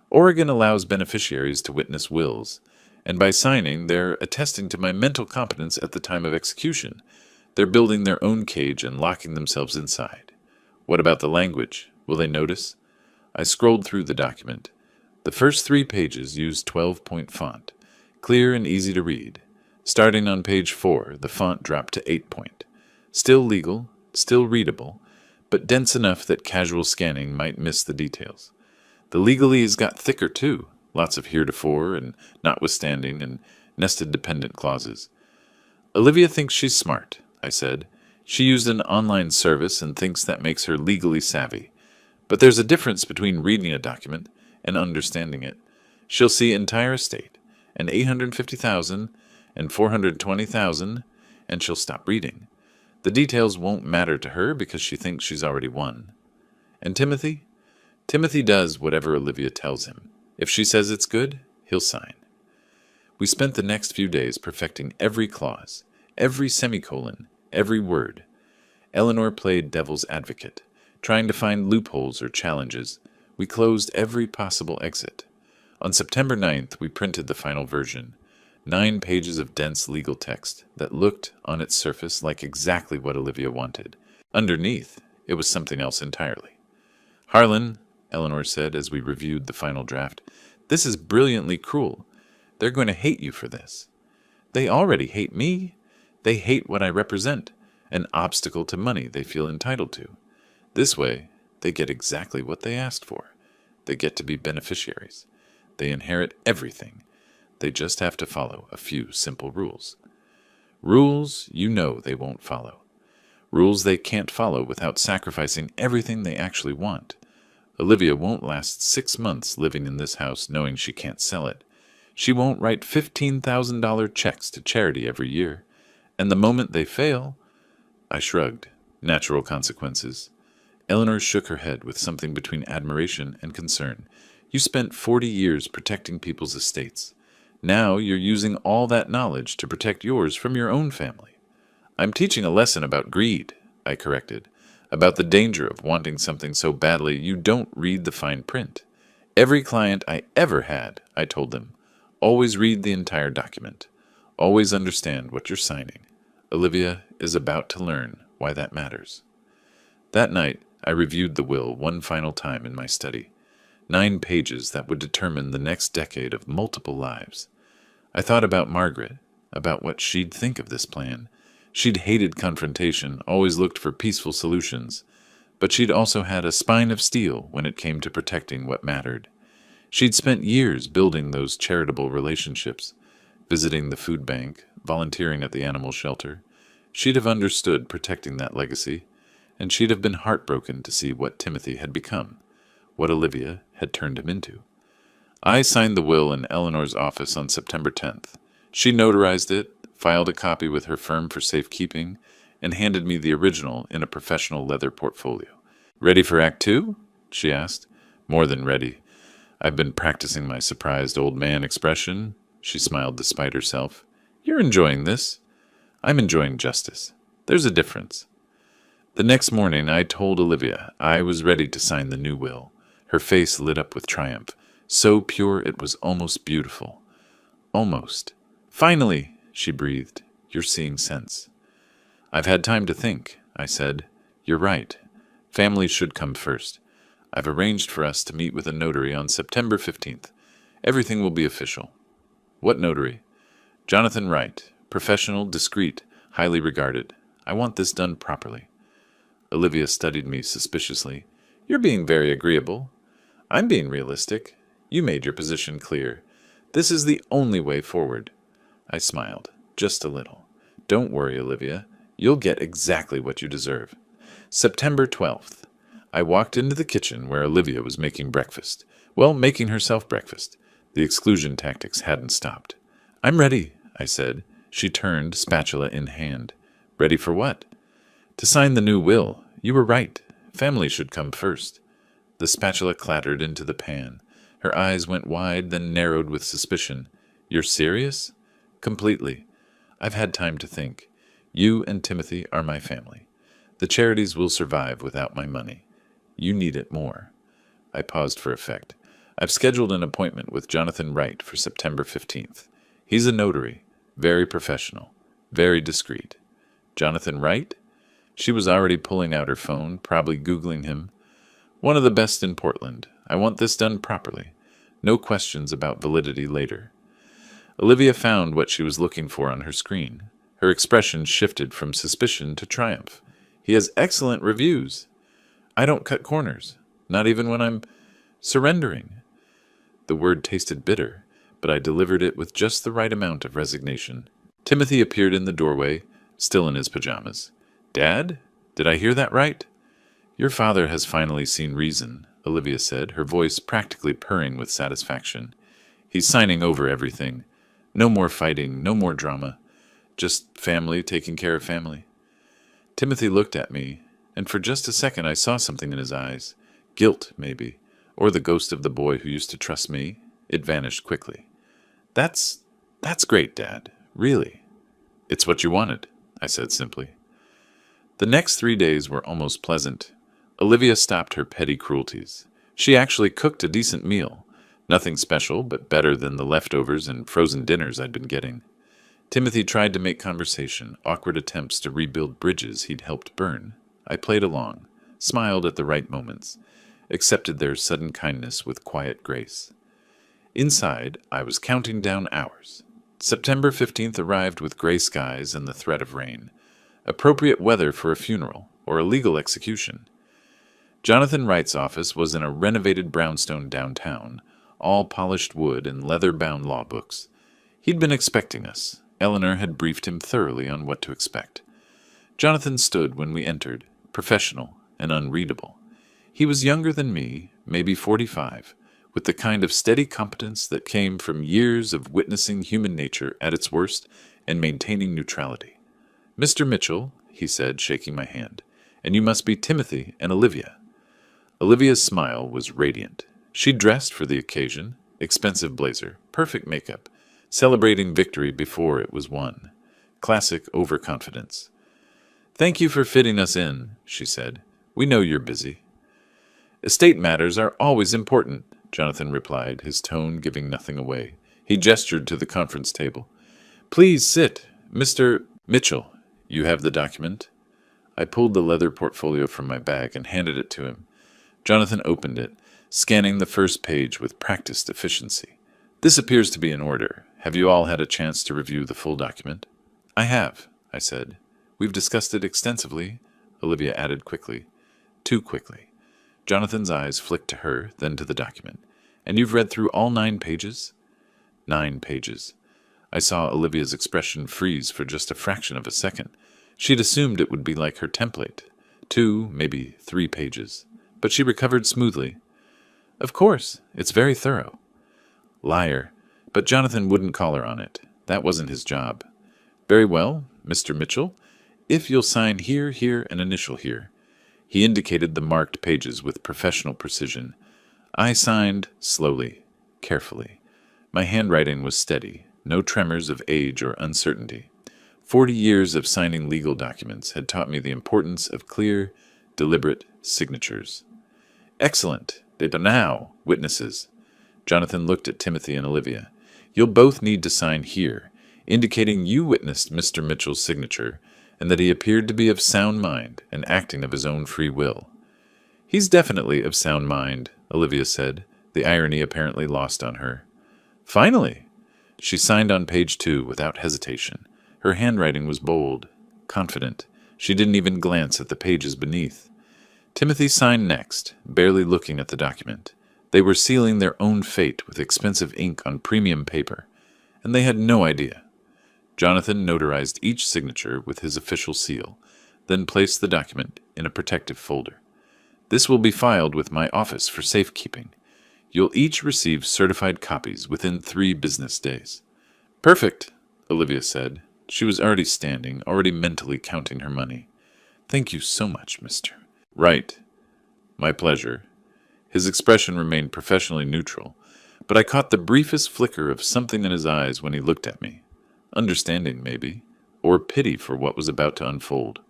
Speaker 1: Oregon allows beneficiaries to witness wills, and by signing, they're attesting to my mental competence at the time of execution. They're building their own cage and locking themselves inside. What about the language? Will they notice? I scrolled through the document. The first 3 pages used 12-point font, clear and easy to read. Starting on page 4, the font dropped to 8-point. Still legal, still readable, but dense enough that casual scanning might miss the details. The legalese got thicker too, lots of heretofore and notwithstanding and nested dependent clauses. Olivia thinks she's smart, I said. She used an online service and thinks that makes her legally savvy. But there's a difference between reading a document and understanding it. She'll see entire estate, and 850,000 and 420,000, and she'll stop reading. The details won't matter to her because she thinks she's already won. And Timothy? Timothy does whatever Olivia tells him. If she says it's good, he'll sign. We spent the next few days perfecting every clause, every semicolon, every word. Eleanor played devil's advocate, trying to find loopholes or challenges. We closed every possible exit. On September 9th, we printed the final version, 9 pages of dense legal text that looked, on its surface, like exactly what Olivia wanted. Underneath, it was something else entirely. "Harlan," Eleanor said as we reviewed the final draft, "this is brilliantly cruel. They're going to hate you for this." "They already hate me. They hate what I represent, an obstacle to money they feel entitled to. This way, they get exactly what they asked for. They get to be beneficiaries. They inherit everything. They just have to follow a few simple rules. Rules you know they won't follow. Rules they can't follow without sacrificing everything they actually want. Olivia won't last 6 months living in this house knowing she can't sell it. She won't write $15,000 checks to charity every year. And the moment they fail—" I shrugged. "Natural consequences." Eleanor shook her head with something between admiration and concern. "You spent 40 years protecting people's estates. Now you're using all that knowledge to protect yours from your own family." "I'm teaching a lesson about greed," I corrected, "about the danger of wanting something so badly you don't read the fine print. Every client I ever had, I told them, always read the entire document. Always understand what you're signing. Olivia is about to learn why that matters." That night, I reviewed the will one final time in my study. 9 pages that would determine the next decade of multiple lives. I thought about Margaret, about what she'd think of this plan. She'd hated confrontation, always looked for peaceful solutions, but she'd also had a spine of steel when it came to protecting what mattered. She'd spent years building those charitable relationships, visiting the food bank, volunteering at the animal shelter. She'd have understood protecting that legacy, and she'd have been heartbroken to see what Timothy had become, what Olivia had turned him into. I signed the will in Eleanor's office on September 10th. She notarized it, filed a copy with her firm for safekeeping, and handed me the original in a professional leather portfolio. "Ready for Act 2? She asked. "More than ready. I've been practicing my surprised old man expression." She smiled despite herself. "You're enjoying this." "I'm enjoying justice. There's a difference." The next morning I told Olivia I was ready to sign the new will. Her face lit up with triumph, so pure it was almost beautiful. "Almost. Finally," she breathed. "You're seeing sense." "I've had time to think," I said. "You're right. Family should come first. I've arranged for us to meet with a notary on September 15th. Everything will be official." "What notary?" "Jonathan Wright. Professional, discreet, highly regarded. I want this done properly." Olivia studied me suspiciously. "You're being very agreeable." "I'm being realistic. You made your position clear. This is the only way forward." I smiled, just a little. "Don't worry, Olivia. You'll get exactly what you deserve." September 12th. I walked into the kitchen where Olivia was making breakfast. Well, making herself breakfast. The exclusion tactics hadn't stopped. "I'm ready," I said. She turned, spatula in hand. "Ready for what?" "To sign the new will. You were right. Family should come first." The spatula clattered into the pan. Her eyes went wide, then narrowed with suspicion. "You're serious?" "Completely. I've had time to think. You and Timothy are my family. The charities will survive without my money. You need it more." I paused for effect. "I've scheduled an appointment with Jonathan Wright for September 15th. He's a notary, very professional, very discreet." "Jonathan Wright?" She was already pulling out her phone, probably Googling him. "One of the best in Portland. I want this done properly. No questions about validity later." Olivia found what she was looking for on her screen. Her expression shifted from suspicion to triumph. "He has excellent reviews." I don't cut corners, not even when I'm surrendering. The word tasted bitter, but I delivered it with just the right amount of resignation. Timothy appeared in the doorway, still in his pajamas. Dad? Did I hear that right? Your father has finally seen reason, Olivia said, her voice practically purring with satisfaction. He's signing over everything. No more fighting, no more drama. Just family taking care of family. Timothy looked at me, and for just a second I saw something in his eyes. Guilt, maybe. Or the ghost of the boy who used to trust me. It vanished quickly. That's great, Dad. Really. It's what you wanted, I said simply. The next 3 days were almost pleasant. Olivia stopped her petty cruelties. She actually cooked a decent meal. Nothing special, but better than the leftovers and frozen dinners I'd been getting. Timothy tried to make conversation, awkward attempts to rebuild bridges he'd helped burn. I played along, smiled at the right moments, accepted their sudden kindness with quiet grace. Inside, I was counting down hours. September 15th arrived with gray skies and the threat of rain. Appropriate weather for a funeral or a legal execution. Jonathan Wright's office was in a renovated brownstone downtown, all polished wood and leather-bound law books. He'd been expecting us. Eleanor had briefed him thoroughly on what to expect. Jonathan stood when we entered, professional and unreadable. He was younger than me, maybe 45, with the kind of steady competence that came from years of witnessing human nature at its worst and maintaining neutrality. Mr. Mitchell, he said, shaking my hand, and you must be Timothy and Olivia. Olivia's smile was radiant. She dressed for the occasion, expensive blazer, perfect makeup, celebrating victory before it was won. Classic overconfidence. Thank you for fitting us in, she said. We know you're busy. Estate matters are always important, Jonathan replied, his tone giving nothing away. He gestured to the conference table. Please sit. Mr. Mitchell, you have the document? I pulled the leather portfolio from my bag and handed it to him. Jonathan opened it, scanning the first page with practiced efficiency. This appears to be in order. Have you all had a chance to review the full document? I have, I said. We've discussed it extensively, Olivia added quickly. Too quickly. Jonathan's eyes flicked to her, then to the document. And you've read through all 9 pages? 9 pages. I saw Olivia's expression freeze for just a fraction of a second. She'd assumed it would be like her template. 2, maybe 3 pages. But she recovered smoothly. Of course, it's very thorough. Liar. But Jonathan wouldn't call her on it. That wasn't his job. Very well, Mr. Mitchell. If you'll sign here, here, and initial here. He indicated the marked pages with professional precision. I signed slowly, carefully. My handwriting was steady, no tremors of age or uncertainty. 40 years of signing legal documents had taught me the importance of clear, deliberate signatures. Excellent. Now, witnesses. Jonathan looked at Timothy and Olivia. You'll both need to sign here, indicating you witnessed Mr. Mitchell's signature and that he appeared to be of sound mind and acting of his own free will. He's definitely of sound mind, Olivia said, the irony apparently lost on her. Finally! She signed on page 2 without hesitation. Her handwriting was bold, confident. She didn't even glance at the pages beneath. Timothy signed next, barely looking at the document. They were sealing their own fate with expensive ink on premium paper, and they had no idea. Jonathan notarized each signature with his official seal, then placed the document in a protective folder. This will be filed with my office for safekeeping. You'll each receive certified copies within 3 business days. Perfect, Olivia said. She was already standing, already mentally counting her money. Thank you so much, Mr. Right. My pleasure. His expression remained professionally neutral, but I caught the briefest flicker of something in his eyes when he looked at me. Understanding, maybe, or pity for what was about to unfold.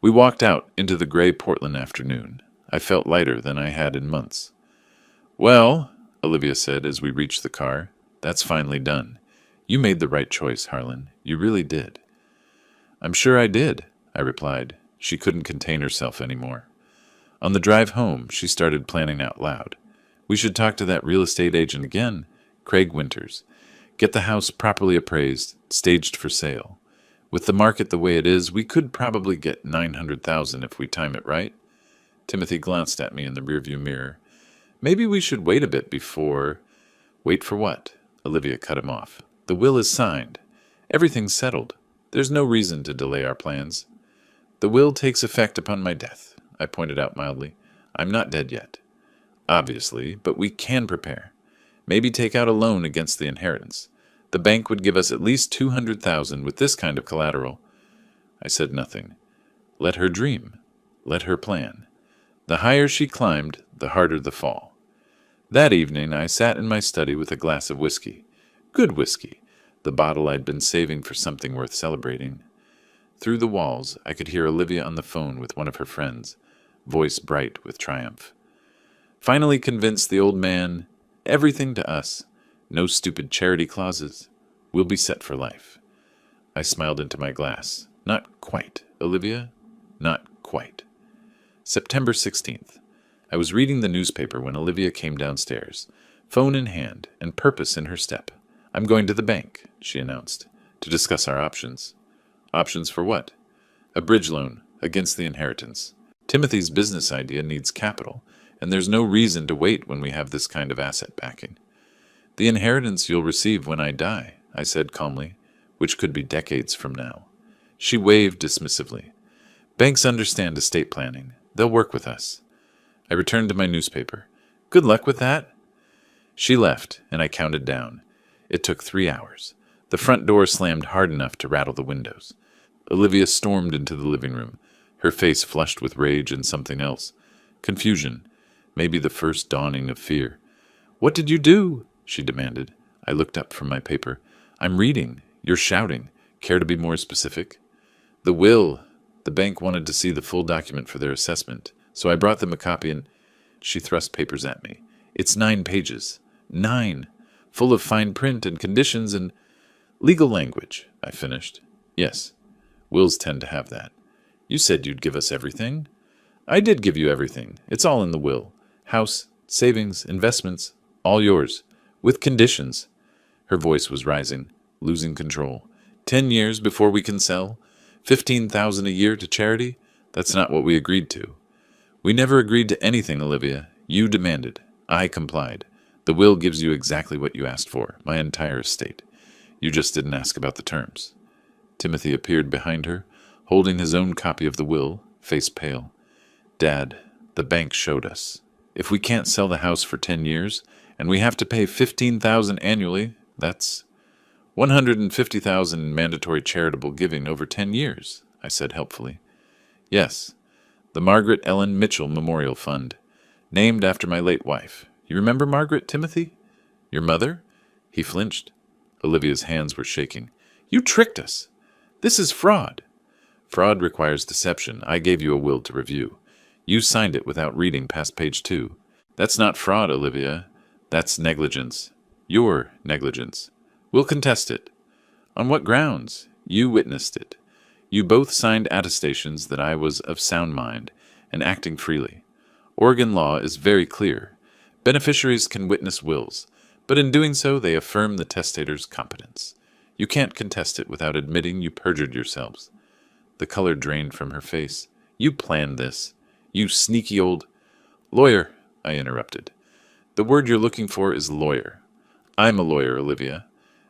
Speaker 1: We walked out into the gray Portland afternoon. I felt lighter than I had in months. Well, Olivia said as we reached the car, that's finally done. You made the right choice, Harlan. You really did. I'm sure I did, I replied. She couldn't contain herself anymore. On the drive home, she started planning out loud. We should talk to that real estate agent again, Craig Winters. Get the house properly appraised, staged for sale. With the market the way it is, we could probably get $900,000 if we time it right. Timothy glanced at me in the rearview mirror. Maybe we should wait a bit before... Wait for what? Olivia cut him off. The will is signed. Everything's settled. There's no reason to delay our plans. The will takes effect upon my death, I pointed out mildly. I'm not dead yet. Obviously, but we can prepare. Maybe take out a loan against the inheritance. The bank would give us at least $200,000 with this kind of collateral. I said nothing. Let her dream. Let her plan. The higher she climbed, the harder the fall. That evening I sat in my study with a glass of whiskey. Good whiskey, the bottle I'd been saving for something worth celebrating. Through the walls I could hear Olivia on the phone with one of her friends, voice bright with triumph. Finally convinced the old man, everything to us, no stupid charity clauses. We'll be set for life. I smiled into my glass. Not quite, Olivia. Not quite. September 16th. I was reading the newspaper when Olivia came downstairs, phone in hand and purpose in her step. I'm going to the bank, she announced, to discuss our options. Options for what? A bridge loan against the inheritance. Timothy's business idea needs capital, and there's no reason to wait when we have this kind of asset backing. The inheritance you'll receive when I die, I said calmly, which could be decades from now. She waved dismissively. Banks understand estate planning. They'll work with us. I returned to my newspaper. Good luck with that. She left, and I counted down. It took 3 hours. The front door slammed hard enough to rattle the windows. Olivia stormed into the living room, her face flushed with rage and something else. Confusion, maybe the first dawning of fear. What did you do? She demanded. I looked up from my paper. I'm reading. You're shouting. Care to be more specific? The will. The bank wanted to see the full document for their assessment, so I brought them a copy and... She thrust papers at me. It's 9 pages. 9. Full of fine print and conditions and... Legal language, I finished. Yes. Wills tend to have that. You said you'd give us everything. I did give you everything. It's all in the will. House, savings, investments, all yours. With conditions. Her voice was rising, losing control. 10 years before we can sell? $15,000 a year to charity? That's not what we agreed to. We never agreed to anything, Olivia. You demanded. I complied. The will gives you exactly what you asked for, my entire estate. You just didn't ask about the terms. Timothy appeared behind her, holding his own copy of the will, face pale. Dad, the bank showed us. If we can't sell the house for 10 years, and we have to pay $15,000 annually, that's $150,000 in mandatory charitable giving over 10 years, I said helpfully. Yes, the Margaret Ellen Mitchell Memorial Fund, named after my late wife. You remember Margaret, Timothy? Your mother? He flinched. Olivia's hands were shaking. You tricked us. This is fraud. Fraud requires deception. I gave you a will to review. You signed it without reading past page 2. That's not fraud, Olivia. That's negligence. Your negligence. We'll contest it. On what grounds? You witnessed it. You both signed attestations that I was of sound mind and acting freely. Oregon law is very clear. Beneficiaries can witness wills, but in doing so they affirm the testator's competence. You can't contest it without admitting you perjured yourselves. The color drained from her face. You planned this. You sneaky old... Lawyer, I interrupted. The word you're looking for is lawyer. I'm a lawyer, Olivia.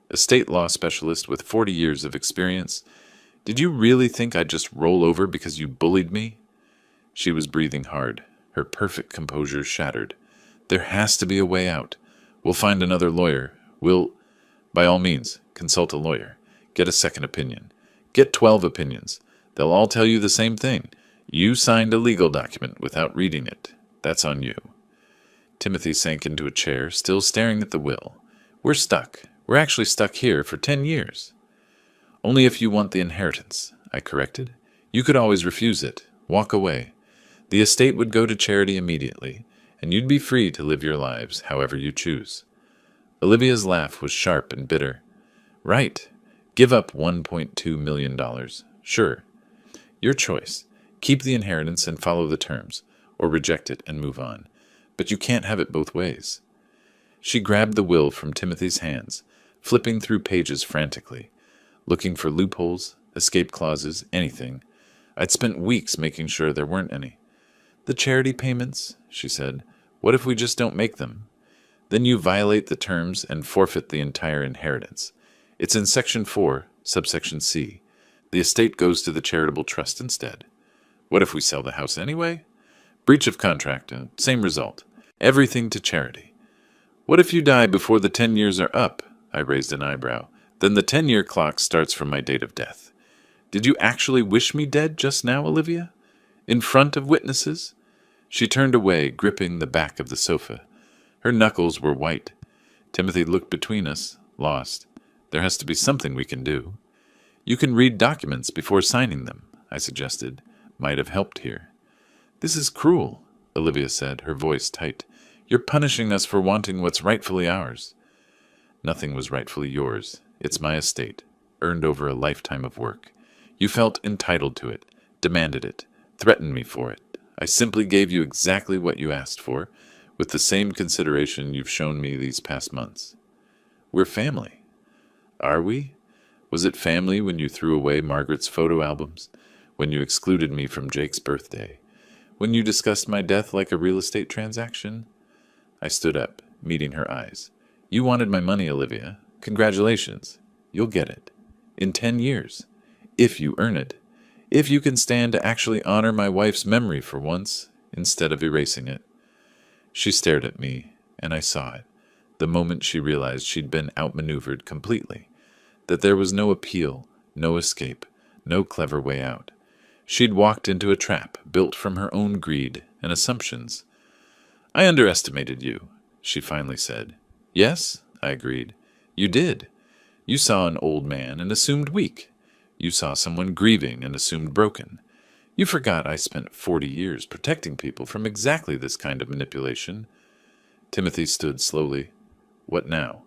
Speaker 1: A state law specialist with 40 years of experience. Did you really think I'd just roll over because you bullied me? She was breathing hard, her perfect composure shattered. There has to be a way out. We'll find another lawyer. We'll, by all means, consult a lawyer. Get a second opinion. Get 12 opinions. They'll all tell you the same thing. You signed a legal document without reading it. That's on you. Timothy sank into a chair, still staring at the will. We're stuck. We're actually stuck here for 10 years. Only if you want the inheritance, I corrected. You could always refuse it. Walk away. The estate would go to charity immediately, and you'd be free to live your lives however you choose. Olivia's laugh was sharp and bitter. Right. Give up $1.2 million. Sure. Your choice. Keep the inheritance and follow the terms, or reject it and move on. But you can't have it both ways. She grabbed the will from Timothy's hands, flipping through pages frantically, looking for loopholes, escape clauses, anything. I'd spent weeks making sure there weren't any. The charity payments, she said. What if we just don't make them? Then you violate the terms and forfeit the entire inheritance. It's in Section 4, subsection C. The estate goes to the charitable trust instead. What if we sell the house anyway? Breach of contract, same result. Everything to charity. What if you die before the 10 years are up? I raised an eyebrow. Then the 10-year clock starts from my date of death. Did you actually wish me dead just now, Olivia? In front of witnesses? She turned away, gripping the back of the sofa. Her knuckles were white. Timothy looked between us, lost. There has to be something we can do. You can read documents before signing them, I suggested. Might have helped here. This is cruel, Olivia said, her voice tight. You're punishing us for wanting what's rightfully ours. Nothing was rightfully yours. It's my estate, earned over a lifetime of work. You felt entitled to it, demanded it, threatened me for it. I simply gave you exactly what you asked for, with the same consideration you've shown me these past months. We're family. Are we? Was it family when you threw away Margaret's photo albums, when you excluded me from Jake's birthday, when you discussed my death like a real estate transaction? I stood up, meeting her eyes. You wanted my money, Olivia. Congratulations. You'll get it. In 10 years. If you earn it. If you can stand to actually honor my wife's memory for once, instead of erasing it. She stared at me, and I saw it, the moment she realized she'd been outmaneuvered completely, that there was no appeal, no escape, no clever way out. She'd walked into a trap built from her own greed and assumptions. I underestimated you, she finally said. Yes, I agreed. You did. You saw an old man and assumed weak. You saw someone grieving and assumed broken. You forgot I spent 40 years protecting people from exactly this kind of manipulation. Timothy stood slowly. What now?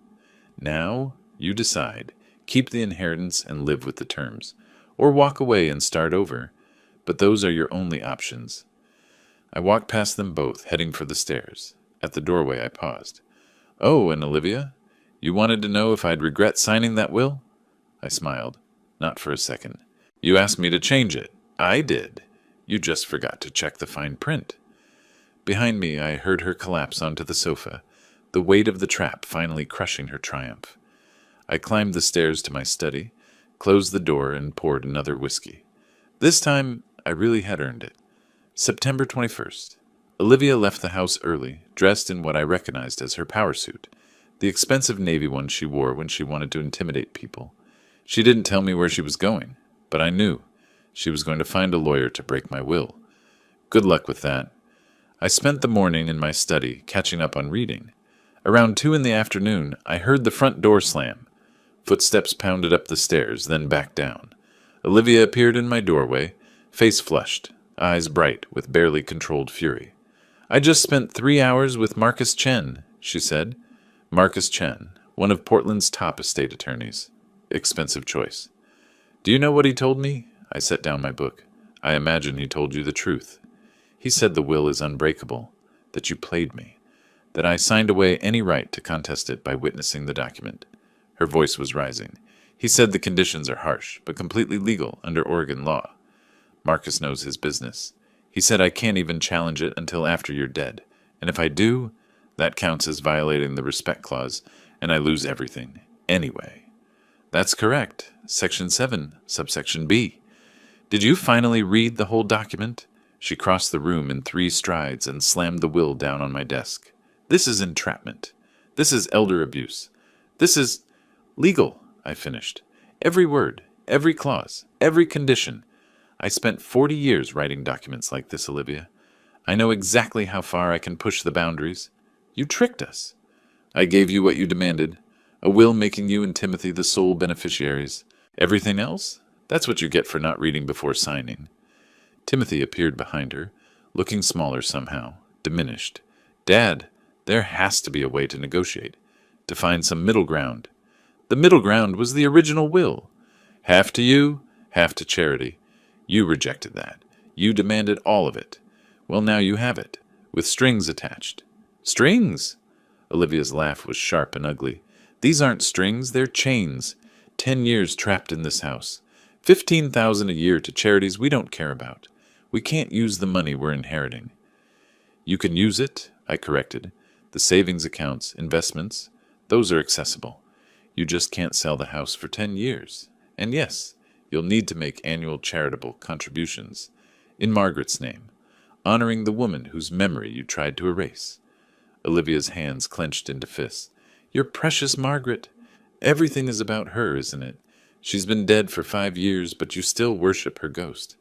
Speaker 1: Now, you decide. Keep the inheritance and live with the terms. Or walk away and start over. But those are your only options. I walked past them both, heading for the stairs. At the doorway I paused. Oh, and Olivia? You wanted to know if I'd regret signing that will? I smiled. Not for a second. You asked me to change it. I did. You just forgot to check the fine print. Behind me, I heard her collapse onto the sofa, the weight of the trap finally crushing her triumph. I climbed the stairs to my study, closed the door, and poured another whiskey. This time, I really had earned it. September 21st. Olivia left the house early, dressed in what I recognized as her power suit, the expensive navy one she wore when she wanted to intimidate people. She didn't tell me where she was going, but I knew. She was going to find a lawyer to break my will. Good luck with that. I spent the morning in my study, catching up on reading. Around 2 in the afternoon, I heard the front door slam. Footsteps pounded up the stairs, then back down. Olivia appeared in my doorway, face flushed, eyes bright with barely controlled fury. I just spent 3 hours with Marcus Chen, she said. Marcus Chen, one of Portland's top estate attorneys. Expensive choice. Do you know what he told me? I set down my book. I imagine he told you the truth. He said the will is unbreakable, that you played me, that I signed away any right to contest it by witnessing the document. Her voice was rising. He said the conditions are harsh, but completely legal under Oregon law. Marcus knows his business. He said I can't even challenge it until after you're dead, and if I do, that counts as violating the respect clause, and I lose everything, anyway. That's correct. Section 7, subsection B. Did you finally read the whole document? She crossed the room in 3 strides and slammed the will down on my desk. This is entrapment. This is elder abuse. This is legal, I finished. Every word, every clause, every condition. I spent 40 years writing documents like this, Olivia. I know exactly how far I can push the boundaries. You tricked us. I gave you what you demanded. A will making you and Timothy the sole beneficiaries. Everything else? That's what you get for not reading before signing. Timothy appeared behind her, looking smaller somehow, diminished. Dad, there has to be a way to negotiate, to find some middle ground. The middle ground was the original will. Half to you, half to charity. You rejected that. You demanded all of it. Well, now you have it, with strings attached. Strings? Olivia's laugh was sharp and ugly. These aren't strings, they're chains. 10 years trapped in this house. $15,000 a year to charities we don't care about. We can't use the money we're inheriting. You can use it, I corrected. The savings accounts, investments, those are accessible. You just can't sell the house for 10 years. And yes, you'll need to make annual charitable contributions in Margaret's name, honoring the woman whose memory you tried to erase. Olivia's hands clenched into fists. Your precious Margaret. Everything is about her, isn't it? She's been dead for 5 years, but you still worship her ghost.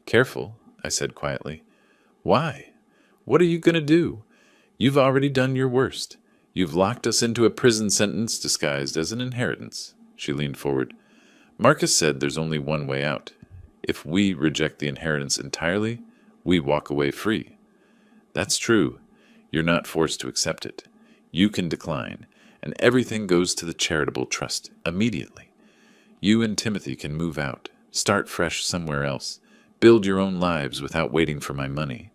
Speaker 1: Careful, I said quietly. Why? What are you going to do? You've already done your worst. You've locked us into a prison sentence disguised as an inheritance. She leaned forward. Marcus said there's only one way out. If we reject the inheritance entirely, we walk away free. That's true. You're not forced to accept it. You can decline, and everything goes to the charitable trust immediately. You and Timothy can move out, start fresh somewhere else, build your own lives without waiting for my money.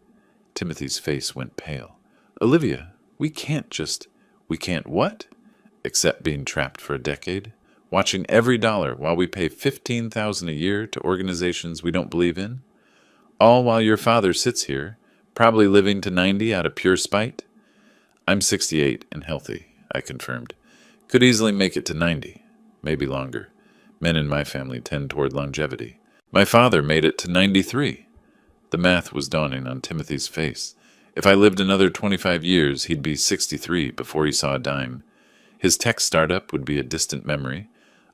Speaker 1: Timothy's face went pale. Olivia, we can't just... We can't what? Accept being trapped for a decade, watching every dollar while we pay $15,000 a year to organizations we don't believe in? All while your father sits here, probably living to 90 out of pure spite? I'm 68 and healthy, I confirmed. Could easily make it to 90, maybe longer. Men in my family tend toward longevity. My father made it to 93. The math was dawning on Timothy's face. If I lived another 25 years, he'd be 63 before he saw a dime. His tech startup would be a distant memory.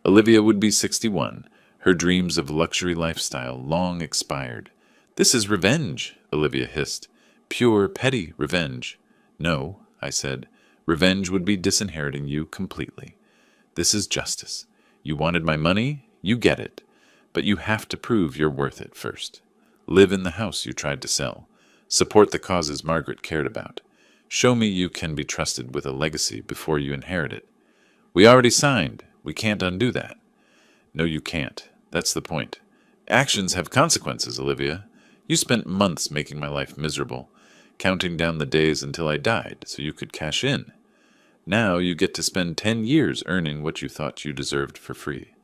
Speaker 1: Olivia would be 61. Her dreams of luxury lifestyle long expired. This is revenge, Olivia hissed. Pure, petty revenge. No, I said. Revenge would be disinheriting you completely. This is justice. You wanted my money? You get it. But you have to prove you're worth it first. Live in the house you tried to sell. Support the causes Margaret cared about. Show me you can be trusted with a legacy before you inherit it. We already signed. We can't undo that. No, you can't. That's the point. Actions have consequences, Olivia. You spent months making my life miserable, counting down the days until I died so you could cash in. Now you get to spend 10 years earning what you thought you deserved for free.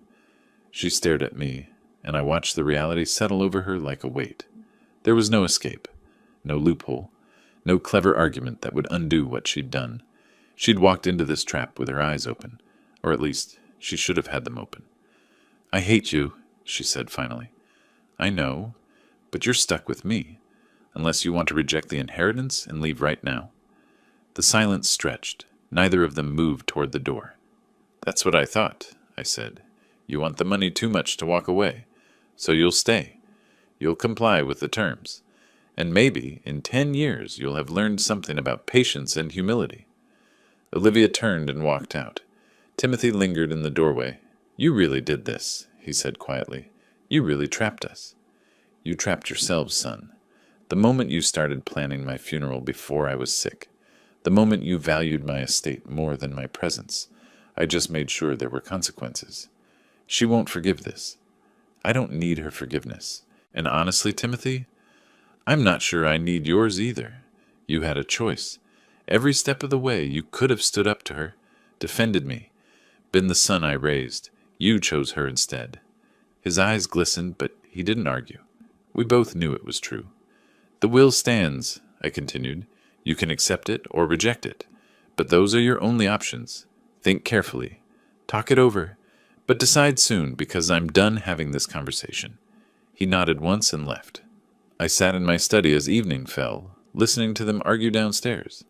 Speaker 1: She stared at me, and I watched the reality settle over her like a weight. There was no escape. No loophole, no clever argument that would undo what she'd done. She'd walked into this trap with her eyes open, or at least she should have had them open. I hate you, she said finally. I know, but you're stuck with me, unless you want to reject the inheritance and leave right now. The silence stretched. Neither of them moved toward the door. That's what I thought, I said. You want the money too much to walk away, so you'll stay. You'll comply with the terms. And maybe, in 10 years, you'll have learned something about patience and humility. Olivia turned and walked out. Timothy lingered in the doorway. You really did this, he said quietly. You really trapped us. You trapped yourselves, son. The moment you started planning my funeral before I was sick, the moment you valued my estate more than my presence, I just made sure there were consequences. She won't forgive this. I don't need her forgiveness. And honestly, Timothy, I'm not sure I need yours either. You had a choice. Every step of the way you could have stood up to her, defended me, been the son I raised. You chose her instead. His eyes glistened, but he didn't argue. We both knew it was true. The will stands, I continued. You can accept it or reject it, but those are your only options. Think carefully. Talk it over, but decide soon because I'm done having this conversation. He nodded once and left. I sat in my study as evening fell, listening to them argue downstairs.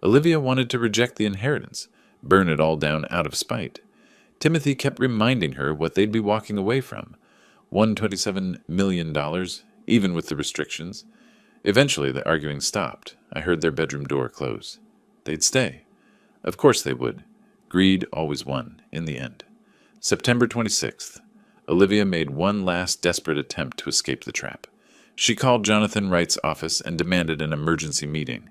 Speaker 1: Olivia wanted to reject the inheritance, burn it all down out of spite. Timothy kept reminding her what they'd be walking away from. $127 million, even with the restrictions. Eventually the arguing stopped. I heard their bedroom door close. They'd stay. Of course they would. Greed always won, in the end. September 26th. Olivia made one last desperate attempt to escape the trap. She called Jonathan Wright's office and demanded an emergency meeting.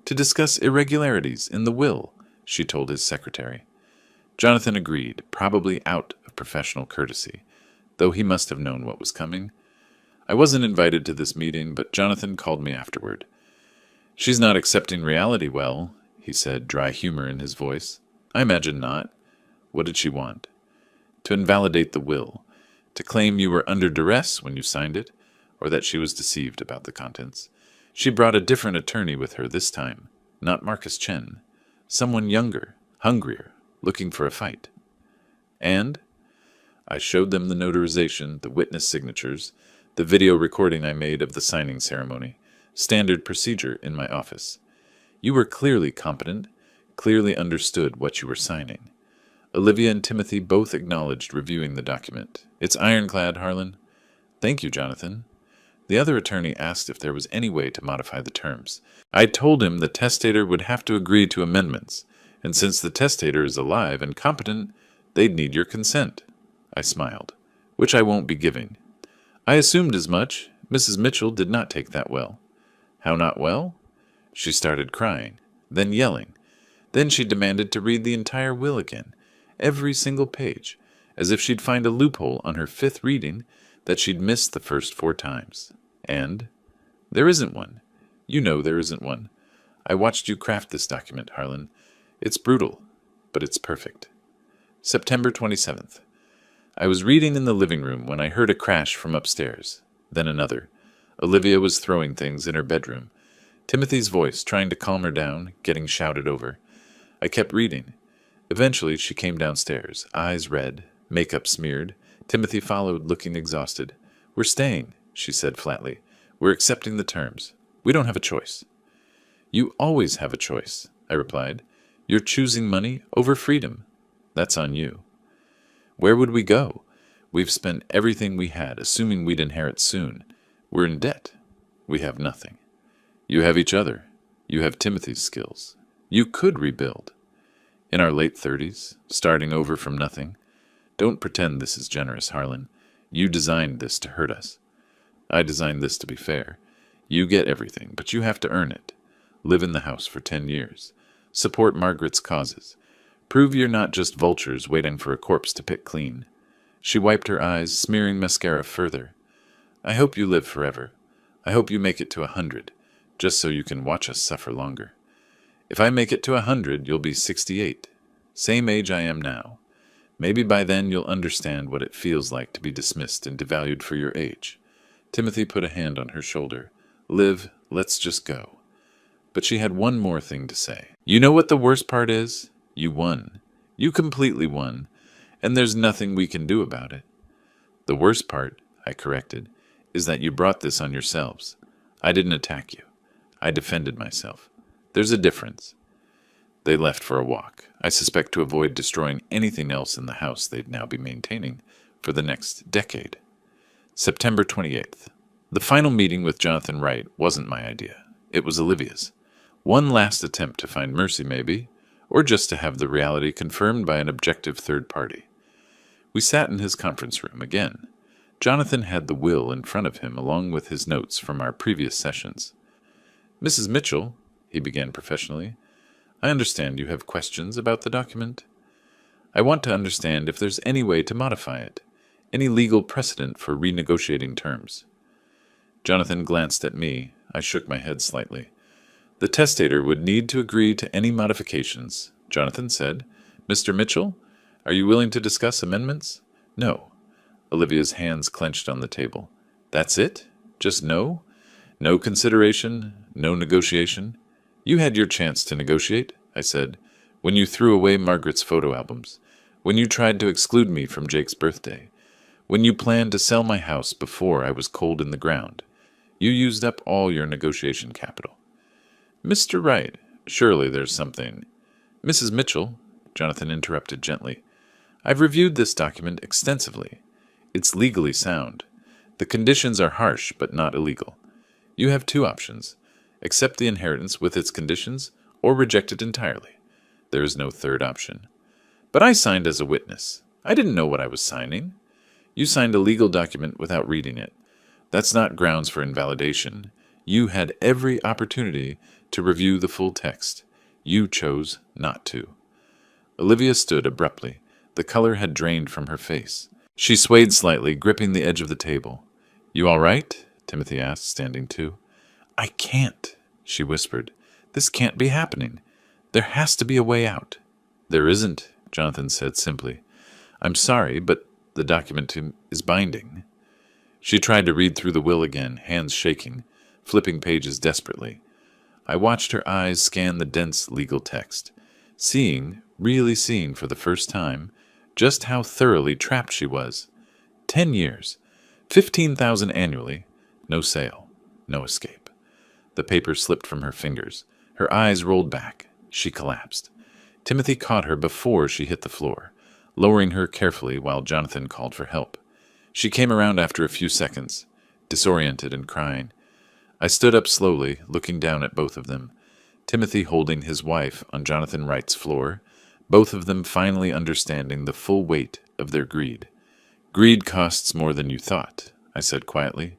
Speaker 1: To discuss irregularities in the will, she told his secretary. Jonathan agreed, probably out of professional courtesy, though he must have known what was coming. I wasn't invited to this meeting, but Jonathan called me afterward. She's not accepting reality well, he said, dry humor in his voice. I imagine not. What did she want? To invalidate the will, to claim you were under duress when you signed it, or that she was deceived about the contents. She brought a different attorney with her this time, not Marcus Chen. Someone younger, hungrier, looking for a fight. And I showed them the notarization, the witness signatures, the video recording I made of the signing ceremony, standard procedure in my office. You were clearly competent, clearly understood what you were signing. Olivia and Timothy both acknowledged reviewing the document. It's ironclad, Harlan. Thank you, Jonathan. The other attorney asked if there was any way to modify the terms. I told him the testator would have to agree to amendments, and since the testator is alive and competent, they'd need your consent. I smiled, which I won't be giving. I assumed as much. Mrs. Mitchell did not take that well. How not well? She started crying, then yelling. Then she demanded to read the entire will again, every single page, as if she'd find a loophole on her 5th reading that she'd missed the first 4 times. And there isn't one. You know there isn't one. I watched you craft this document, Harlan. It's brutal, but it's perfect. September 27th. I was reading in the living room when I heard a crash from upstairs, then another. Olivia was throwing things in her bedroom. Timothy's voice, trying to calm her down, getting shouted over. I kept reading. Eventually she came downstairs, eyes red, makeup smeared. Timothy followed, looking exhausted. We're staying, she said flatly. We're accepting the terms. We don't have a choice. You always have a choice, I replied. You're choosing money over freedom. That's on you. Where would we go? We've spent everything we had, assuming we'd inherit soon. We're in debt. We have nothing. You have each other. You have Timothy's skills. You could rebuild. In our late 30s, starting over from nothing. Don't pretend this is generous, Harlan. You designed this to hurt us. I designed this to be fair. You get everything, but you have to earn it. Live in the house for 10 years. Support Margaret's causes. Prove you're not just vultures waiting for a corpse to pick clean. She wiped her eyes, smearing mascara further. I hope you live forever. I hope you make it to 100, just so you can watch us suffer longer. If I make it to 100, you'll be 68. Same age I am now. Maybe by then you'll understand what it feels like to be dismissed and devalued for your age. Timothy put a hand on her shoulder. Liv, let's just go. But she had one more thing to say. You know what the worst part is? You won. You completely won. And there's nothing we can do about it. The worst part, I corrected, is that you brought this on yourselves. I didn't attack you. I defended myself. There's a difference. They left for a walk, I suspect to avoid destroying anything else in the house they'd now be maintaining for the next decade. September 28th. The final meeting with Jonathan Wright wasn't my idea. It was Olivia's. One last attempt to find mercy, maybe, or just to have the reality confirmed by an objective third party. We sat in his conference room again. Jonathan had the will in front of him along with his notes from our previous sessions. Mrs. Mitchell, he began professionally, I understand you have questions about the document. I want to understand if there's any way to modify it, any legal precedent for renegotiating terms. Jonathan glanced at me. I shook my head slightly. The testator would need to agree to any modifications, Jonathan said. Mr. Mitchell, are you willing to discuss amendments? No. Olivia's hands clenched on the table. That's it? Just no? No consideration? No negotiation? You had your chance to negotiate, I said, when you threw away Margaret's photo albums, when you tried to exclude me from Jake's birthday, when you planned to sell my house before I was cold in the ground. You used up all your negotiation capital. Mr. Wright, surely there's something. Mrs. Mitchell, Jonathan interrupted gently, I've reviewed this document extensively. It's legally sound. The conditions are harsh but not illegal. You have 2 options. Accept the inheritance with its conditions, or reject it entirely. There is no third option. But I signed as a witness. I didn't know what I was signing. You signed a legal document without reading it. That's not grounds for invalidation. You had every opportunity to review the full text. You chose not to. Olivia stood abruptly. The color had drained from her face. She swayed slightly, gripping the edge of the table. You all right? Timothy asked, standing too. I can't, she whispered. This can't be happening. There has to be a way out. There isn't, Jonathan said simply. I'm sorry, but the document is binding. She tried to read through the will again, hands shaking. flipping pages desperately. I watched her eyes scan the dense legal text, really seeing for the first time, just how thoroughly trapped she was. 10 years, 15,000 annually, no sale, no escape. The paper slipped from her fingers. Her eyes rolled back. She collapsed. Timothy caught her before she hit the floor, lowering her carefully while Jonathan called for help. She came around after a few seconds, disoriented and crying. I stood up slowly, looking down at both of them, Timothy holding his wife on Jonathan Wright's floor, both of them finally understanding the full weight of their greed. "Greed costs more than you thought," I said quietly.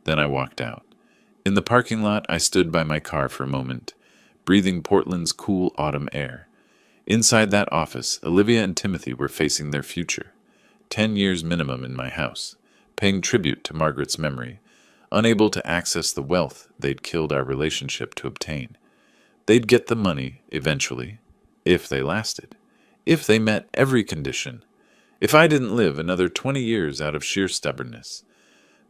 Speaker 1: Then I walked out. In the parking lot, I stood by my car for a moment, breathing Portland's cool autumn air. Inside that office, Olivia and Timothy were facing their future. 10 years minimum in my house, paying tribute to Margaret's memory, unable to access the wealth they'd killed our relationship to obtain. They'd get the money, eventually, if they lasted, if they met every condition, if I didn't live another 20 years out of sheer stubbornness.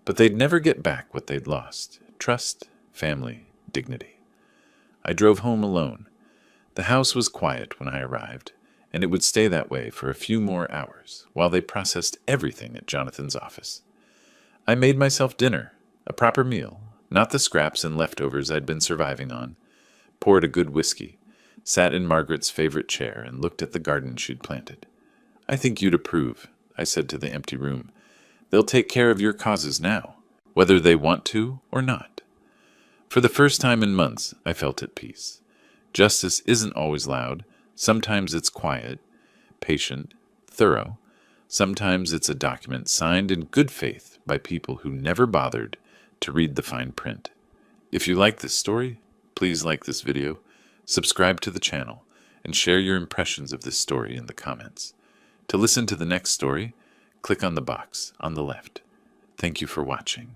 Speaker 1: But they'd never get back what they'd lost: trust, family, dignity. I drove home alone. The house was quiet when I arrived, and it would stay that way for a few more hours while they processed everything at Jonathan's office. I made myself dinner, a proper meal, not the scraps and leftovers I'd been surviving on, poured a good whiskey, sat in Margaret's favorite chair, and looked at the garden she'd planted. "I think you'd approve," I said to the empty room. "They'll take care of your causes now, whether they want to or not." For the first time in months, I felt at peace. Justice isn't always loud. Sometimes it's quiet, patient, thorough. Sometimes it's a document signed in good faith by people who never bothered to read the fine print. If you like this story, please like this video, subscribe to the channel, and share your impressions of this story in the comments. To listen to the next story, click on the box on the left. Thank you for watching.